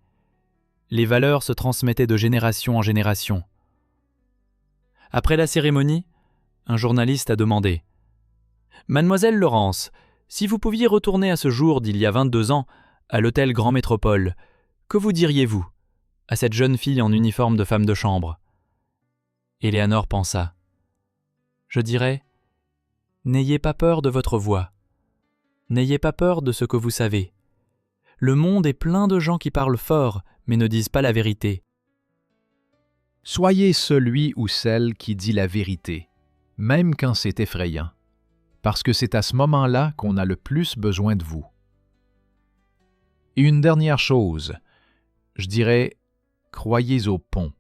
Les valeurs se transmettaient de génération en génération. Après la cérémonie, un journaliste a demandé « Mademoiselle Lawrence, si vous pouviez retourner à ce jour d'il y a 22 ans, à l'hôtel Grand Métropole, que vous diriez-vous à cette jeune fille en uniforme de femme de chambre ?» Eleanor pensa. « Je dirais, n'ayez pas peur de votre voix. N'ayez pas peur de ce que vous savez. Le monde est plein de gens qui parlent fort, mais ne disent pas la vérité. Soyez celui ou celle qui dit la vérité, même quand c'est effrayant, parce que c'est à ce moment-là qu'on a le plus besoin de vous. Et une dernière chose, je dirais, croyez au pont.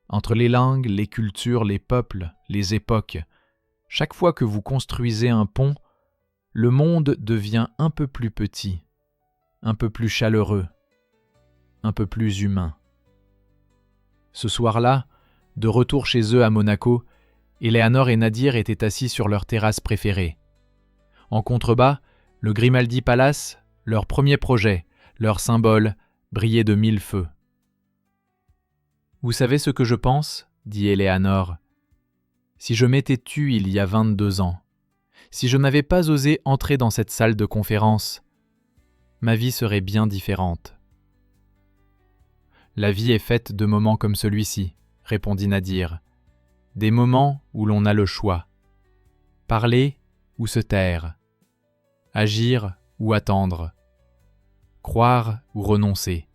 Entre les langues, les cultures, les peuples, les époques, chaque fois que vous construisez un pont, le monde devient un peu plus petit, un peu plus chaleureux, un peu plus humain. Ce soir-là, de retour chez eux à Monaco, Eleanor et Nadir étaient assis sur leur terrasse préférée. En contrebas, le Grimaldi Palace, leur premier projet, leur symbole, brillait de 1000 feux. « Vous savez ce que je pense ?» dit Eleanor. « Si je m'étais tue il y a 22 ans, si je n'avais pas osé entrer dans cette salle de conférence, ma vie serait bien différente. » « La vie est faite de moments comme celui-ci, » répondit Nadir. « Des moments où l'on a le choix. Parler ou se taire. Agir ou attendre. Croire ou renoncer.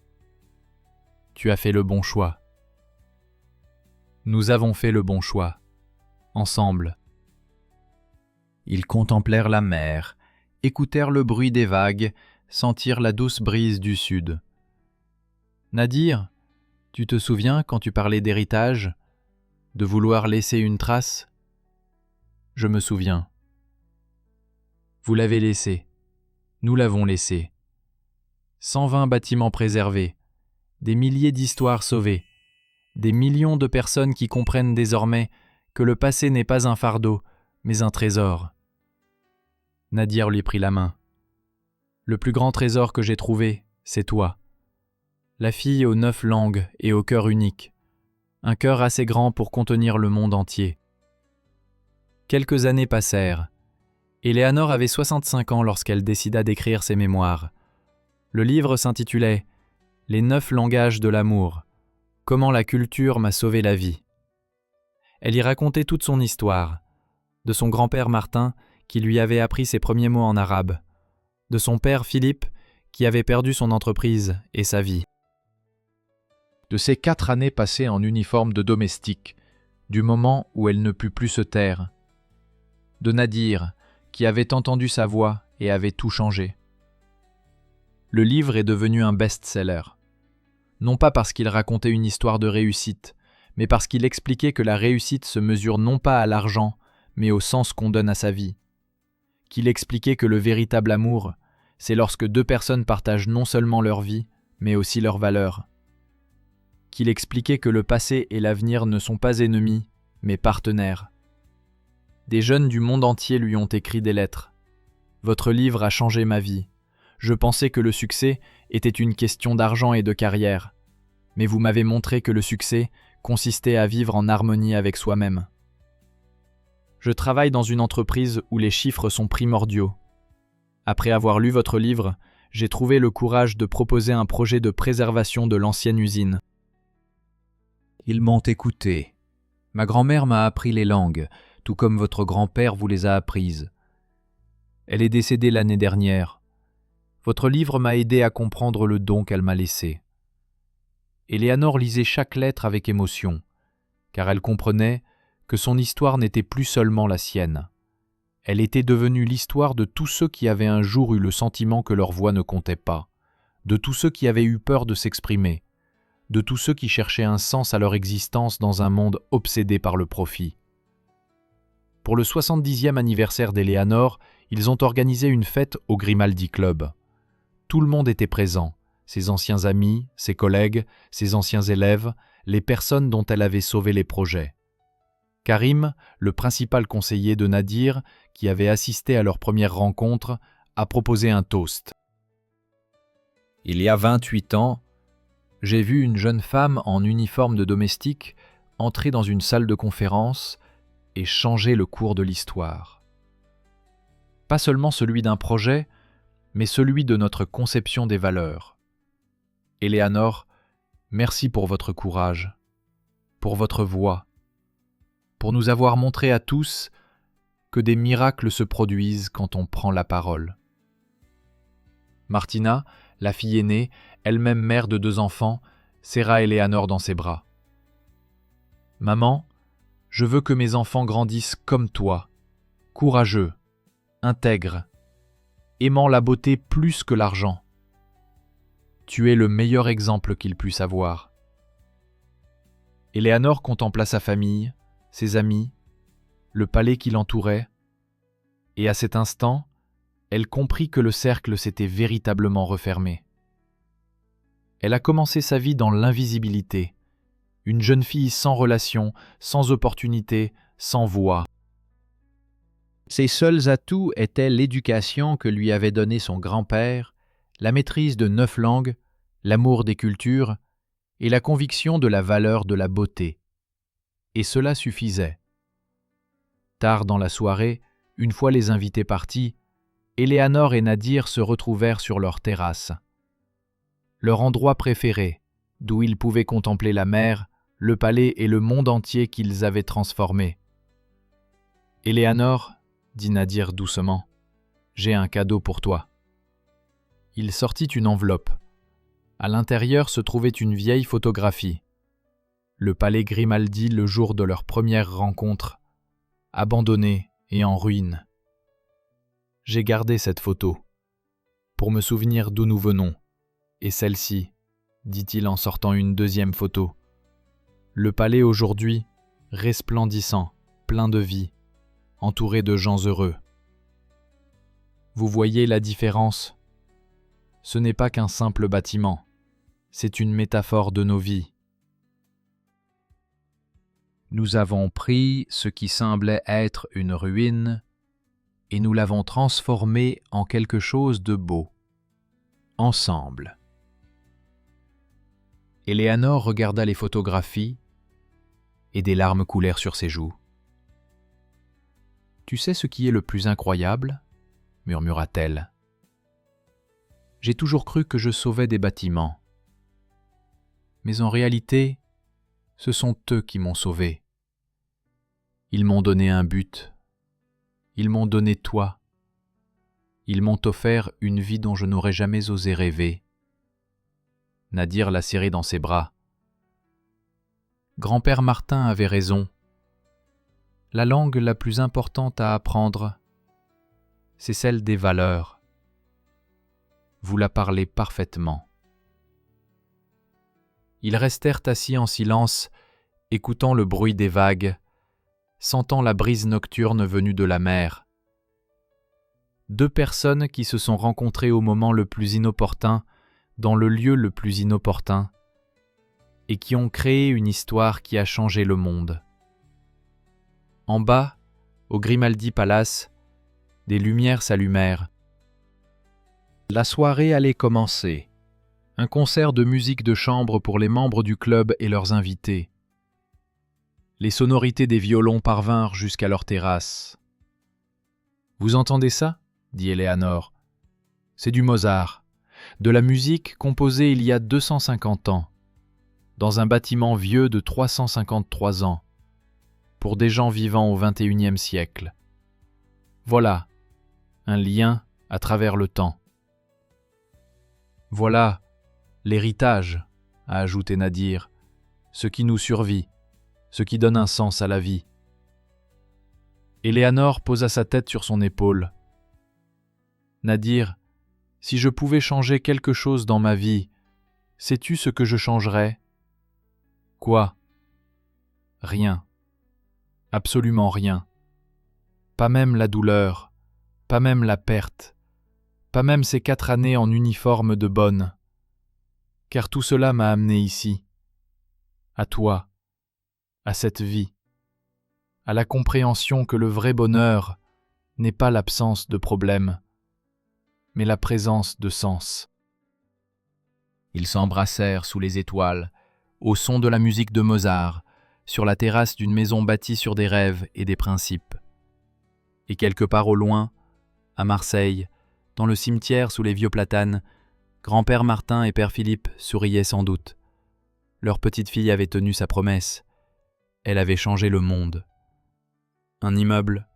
Tu as fait le bon choix. Nous avons fait le bon choix. Ensemble. » Ils contemplèrent la mer, écoutèrent le bruit des vagues, sentirent la douce brise du sud. « Nadir, tu te souviens quand tu parlais d'héritage, de vouloir laisser une trace ? Je me souviens. Vous l'avez laissé, nous l'avons laissé. 120 bâtiments préservés, des milliers d'histoires sauvées, des millions de personnes qui comprennent désormais que le passé n'est pas un fardeau, mais un trésor. » Nadir lui prit la main. « Le plus grand trésor que j'ai trouvé, c'est toi. La fille aux 9 langues et au cœur unique. Un cœur assez grand pour contenir le monde entier. » Quelques années passèrent. Eleanor avait 65 ans lorsqu'elle décida d'écrire ses mémoires. Le livre s'intitulait « Les 9 langages de l'amour. Comment la culture m'a sauvé la vie ». Elle y racontait toute son histoire, de son grand-père Martin qui lui avait appris ses premiers mots en arabe, de son père Philippe qui avait perdu son entreprise et sa vie. De ces 4 années passées en uniforme de domestique, du moment où elle ne put plus se taire. De Nadir, qui avait entendu sa voix et avait tout changé. Le livre est devenu un best-seller. Non pas parce qu'il racontait une histoire de réussite, mais parce qu'il expliquait que la réussite se mesure non pas à l'argent, mais au sens qu'on donne à sa vie. Qu'il expliquait que le véritable amour, c'est lorsque 2 personnes partagent non seulement leur vie, mais aussi leurs valeurs. Qu'il expliquait que le passé et l'avenir ne sont pas ennemis, mais partenaires. Des jeunes du monde entier lui ont écrit des lettres. Votre livre a changé ma vie. Je pensais que le succès était une question d'argent et de carrière. Mais vous m'avez montré que le succès consistait à vivre en harmonie avec soi-même. Je travaille dans une entreprise où les chiffres sont primordiaux. Après avoir lu votre livre, j'ai trouvé le courage de proposer un projet de préservation de l'ancienne usine. Ils m'ont écouté. Ma grand-mère m'a appris les langues, tout comme votre grand-père vous les a apprises. Elle est décédée l'année dernière. Votre livre m'a aidé à comprendre le don qu'elle m'a laissé. Éléanore lisait chaque lettre avec émotion, car elle comprenait que son histoire n'était plus seulement la sienne. Elle était devenue l'histoire de tous ceux qui avaient un jour eu le sentiment que leur voix ne comptait pas, de tous ceux qui avaient eu peur de s'exprimer, de tous ceux qui cherchaient un sens à leur existence dans un monde obsédé par le profit. Pour le 70e anniversaire d'Éléanore, ils ont organisé une fête au Grimaldi Club. Tout le monde était présent, ses anciens amis, ses collègues, ses anciens élèves, les personnes dont elle avait sauvé les projets. Karim, le principal conseiller de Nadir, qui avait assisté à leur première rencontre, a proposé un toast. Il y a 28 ans, j'ai vu une jeune femme en uniforme de domestique entrer dans une salle de conférence et changer le cours de l'histoire. Pas seulement celui d'un projet, mais celui de notre conception des valeurs. Éléanore, merci pour votre courage, pour votre voix, pour nous avoir montré à tous que des miracles se produisent quand on prend la parole. Martina, la fille aînée, elle-même mère de 2 enfants, serra Éléanore dans ses bras. « Maman, je veux que mes enfants grandissent comme toi, courageux, intègres, aimant la beauté plus que l'argent. Tu es le meilleur exemple qu'ils puissent avoir. » Éléanore contempla sa famille, ses amis, le palais qui l'entourait, et à cet instant, elle comprit que le cercle s'était véritablement refermé. Elle a commencé sa vie dans l'invisibilité, une jeune fille sans relation, sans opportunité, sans voix. Ses seuls atouts étaient l'éducation que lui avait donnée son grand-père, la maîtrise de 9 langues, l'amour des cultures et la conviction de la valeur de la beauté. Et cela suffisait. Tard dans la soirée, une fois les invités partis, Éléanore et Nadir se retrouvèrent sur leur terrasse. Leur endroit préféré, d'où ils pouvaient contempler la mer, le palais et le monde entier qu'ils avaient transformé. « Éléanore, » dit Nadir doucement, « j'ai un cadeau pour toi. » Il sortit une enveloppe. À l'intérieur se trouvait une vieille photographie. Le palais Grimaldi le jour de leur première rencontre, abandonné et en ruine. J'ai gardé cette photo, pour me souvenir d'où nous venons, et celle-ci, dit-il en sortant une deuxième photo. Le palais aujourd'hui, resplendissant, plein de vie, entouré de gens heureux. Vous voyez la différence? Ce n'est pas qu'un simple bâtiment, c'est une métaphore de nos vies. Nous avons pris ce qui semblait être une ruine et nous l'avons transformé en quelque chose de beau, ensemble. Éléanore regarda les photographies et des larmes coulèrent sur ses joues. « Tu sais ce qui est le plus incroyable ?» murmura-t-elle. « J'ai toujours cru que je sauvais des bâtiments. Mais en réalité, ce sont eux qui m'ont sauvé. Ils m'ont donné un but. Ils m'ont donné toi. Ils m'ont offert une vie dont je n'aurais jamais osé rêver. » Nadir l'a serré dans ses bras. Grand-père Martin avait raison. La langue la plus importante à apprendre, c'est celle des valeurs. Vous la parlez parfaitement. Ils restèrent assis en silence, écoutant le bruit des vagues, sentant la brise nocturne venue de la mer. 2 personnes qui se sont rencontrées au moment le plus inopportun, dans le lieu le plus inopportun, et qui ont créé une histoire qui a changé le monde. En bas, au Grimaldi Palace, des lumières s'allumèrent. La soirée allait commencer. Un concert de musique de chambre pour les membres du club et leurs invités. Les sonorités des violons parvinrent jusqu'à leur terrasse. « Vous entendez ça ?» dit Éléanore. « C'est du Mozart, de la musique composée il y a 250 ans, dans un bâtiment vieux de 353 ans, pour des gens vivant au XXIe siècle. Voilà, un lien à travers le temps. » « Voilà l'héritage, a ajouté Nadir, ce qui nous survit, ce qui donne un sens à la vie. Éléanore posa sa tête sur son épaule. Nadir, si je pouvais changer quelque chose dans ma vie, sais-tu ce que je changerais ? Quoi ? Rien. Absolument rien. Pas même la douleur, pas même la perte, pas même ces 4 années en uniforme de bonne. Car tout cela m'a amené ici, à toi, à cette vie, à la compréhension que le vrai bonheur n'est pas l'absence de problèmes, mais la présence de sens. Ils s'embrassèrent sous les étoiles, au son de la musique de Mozart, sur la terrasse d'une maison bâtie sur des rêves et des principes. Et quelque part au loin, à Marseille, dans le cimetière sous les vieux platanes, grand-père Martin et père Philippe souriaient sans doute. Leur petite fille avait tenu sa promesse. Elle avait changé le monde. Un immeuble,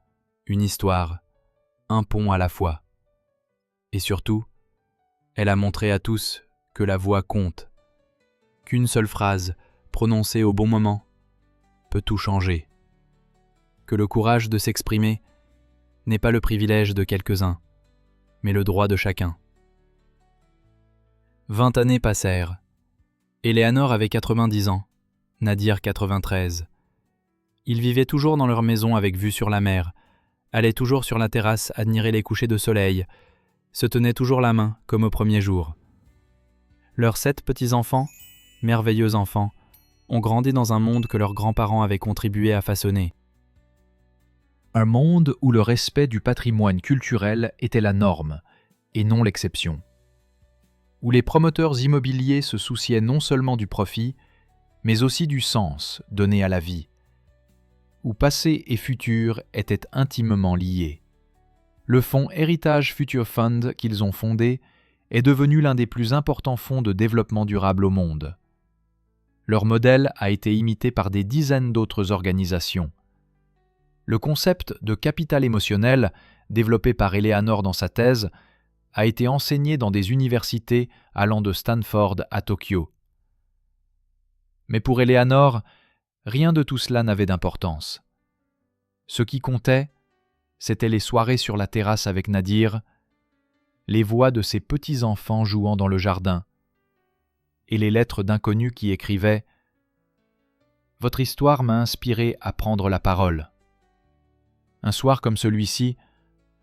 une histoire, un pont à la fois. Et surtout, elle a montré à tous que la voix compte, qu'une seule phrase, prononcée au bon moment, peut tout changer. Que le courage de s'exprimer n'est pas le privilège de quelques-uns, mais le droit de chacun. 20 années passèrent. Éléanore avait 90 ans, Nadir 93. Ils vivaient toujours dans leur maison avec vue sur la mer, allaient toujours sur la terrasse admirer les couchers de soleil, se tenaient toujours la main comme au premier jour. Leurs 7 petits-enfants, merveilleux enfants, ont grandi dans un monde que leurs grands-parents avaient contribué à façonner. Un monde où le respect du patrimoine culturel était la norme, et non l'exception. Où les promoteurs immobiliers se souciaient non seulement du profit, mais aussi du sens donné à la vie. Où passé et futur étaient intimement liés. Le fonds Heritage Future Fund qu'ils ont fondé est devenu l'un des plus importants fonds de développement durable au monde. Leur modèle a été imité par des dizaines d'autres organisations. Le concept de capital émotionnel, développé par Éléanore dans sa thèse, a été enseigné dans des universités allant de Stanford à Tokyo. Mais pour Éléanore, rien de tout cela n'avait d'importance. Ce qui comptait, c'étaient les soirées sur la terrasse avec Nadir, les voix de ses petits-enfants jouant dans le jardin, et les lettres d'inconnus qui écrivaient « Votre histoire m'a inspiré à prendre la parole ». Un soir comme celui-ci,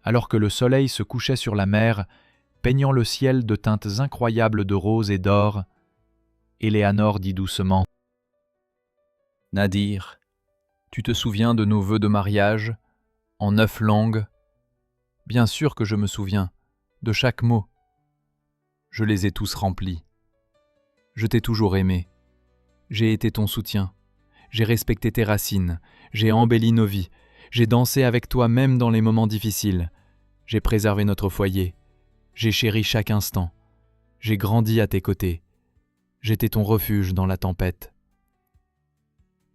alors que le soleil se couchait sur la mer, peignant le ciel de teintes incroyables de rose et d'or, Éléanore dit doucement « Nadir, tu te souviens de nos vœux de mariage, en 9 langues ? Bien sûr que je me souviens, de chaque mot. Je les ai tous remplis. Je t'ai toujours aimé. J'ai été ton soutien. J'ai respecté tes racines. J'ai embelli nos vies. J'ai dansé avec toi même dans les moments difficiles. J'ai préservé notre foyer. J'ai chéri chaque instant. J'ai grandi à tes côtés. J'étais ton refuge dans la tempête. »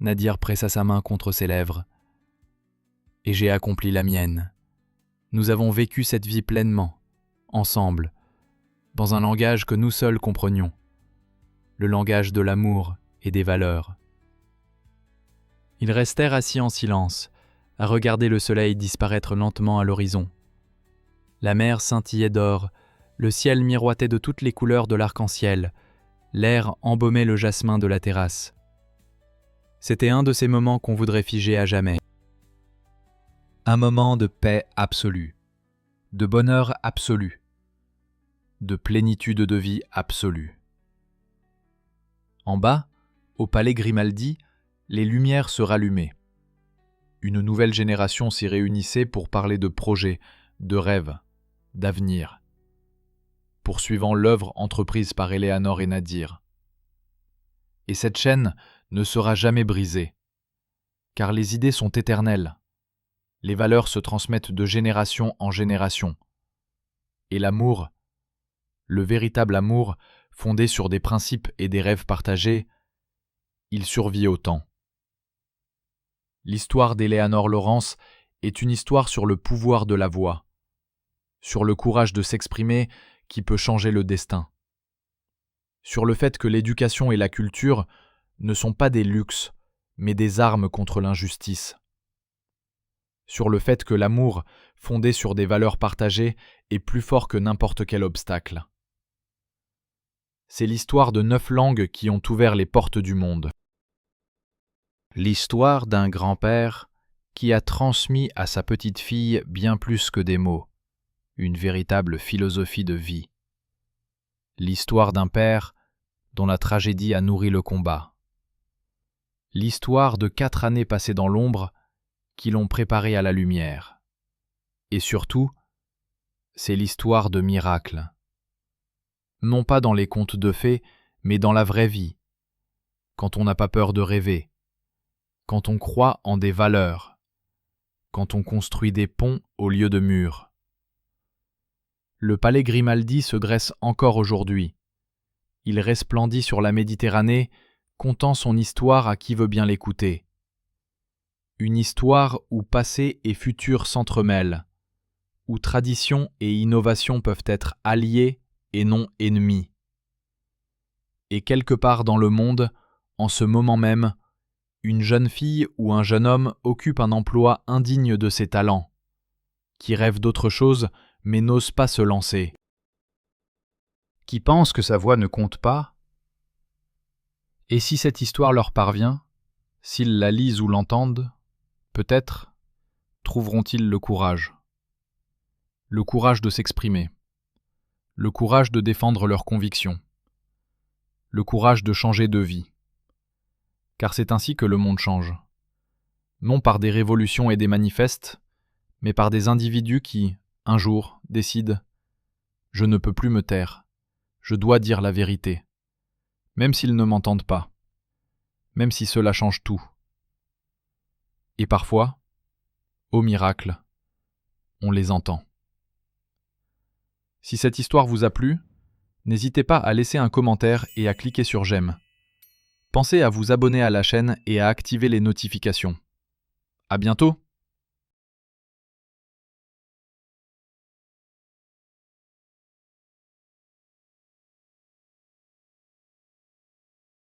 Nadir pressa sa main contre ses lèvres. « Et j'ai accompli la mienne. Nous avons vécu cette vie pleinement, ensemble, dans un langage que nous seuls comprenions, le langage de l'amour et des valeurs. » Ils restèrent assis en silence, à regarder le soleil disparaître lentement à l'horizon. La mer scintillait d'or, le ciel miroitait de toutes les couleurs de l'arc-en-ciel, l'air embaumait le jasmin de la terrasse. C'était un de ces moments qu'on voudrait figer à jamais. Un moment de paix absolue, de bonheur absolu, de plénitude de vie absolue. En bas, au palais Grimaldi, les lumières se rallumaient. une nouvelle génération s'y réunissait pour parler de projets, de rêves, d'avenir, poursuivant l'œuvre entreprise par Éléanore et Nadir. Et cette chaîne ne sera jamais brisée, car les idées sont éternelles. Les valeurs se transmettent de génération en génération. Et l'amour, le véritable amour, fondé sur des principes et des rêves partagés, il survit au temps. L'histoire d'Éléanore Laurence est une histoire sur le pouvoir de la voix, sur le courage de s'exprimer qui peut changer le destin, sur le fait que l'éducation et la culture ne sont pas des luxes, mais des armes contre l'injustice, sur le fait que l'amour, fondé sur des valeurs partagées, est plus fort que n'importe quel obstacle. C'est l'histoire de 9 langues qui ont ouvert les portes du monde. L'histoire d'un grand-père qui a transmis à sa petite-fille bien plus que des mots, une véritable philosophie de vie. L'histoire d'un père dont la tragédie a nourri le combat. L'histoire de 4 années passées dans l'ombre qui l'ont préparé à la lumière. Et surtout, c'est l'histoire de miracles. Non pas dans les contes de fées, mais dans la vraie vie, quand on n'a pas peur de rêver, quand on croit en des valeurs, quand on construit des ponts au lieu de murs. Le palais Grimaldi se dresse encore aujourd'hui. Il resplendit sur la Méditerranée, contant son histoire à qui veut bien l'écouter. Une histoire où passé et futur s'entremêlent, où tradition et innovation peuvent être alliés et non ennemis. Et quelque part dans le monde, en ce moment même, une jeune fille ou un jeune homme occupe un emploi indigne de ses talents, qui rêve d'autre chose mais n'ose pas se lancer, qui pense que sa voix ne compte pas. Et si cette histoire leur parvient, s'ils la lisent ou l'entendent, peut-être trouveront-ils le courage de s'exprimer, le courage de défendre leurs convictions, le courage de changer de vie. Car c'est ainsi que le monde change. Non par des révolutions et des manifestes, mais par des individus qui, un jour, décident « Je ne peux plus me taire, je dois dire la vérité », même s'ils ne m'entendent pas, même si cela change tout. Et parfois, au miracle, on les entend. Si cette histoire vous a plu, n'hésitez pas à laisser un commentaire et à cliquer sur j'aime. Pensez à vous abonner à la chaîne et à activer les notifications. À bientôt!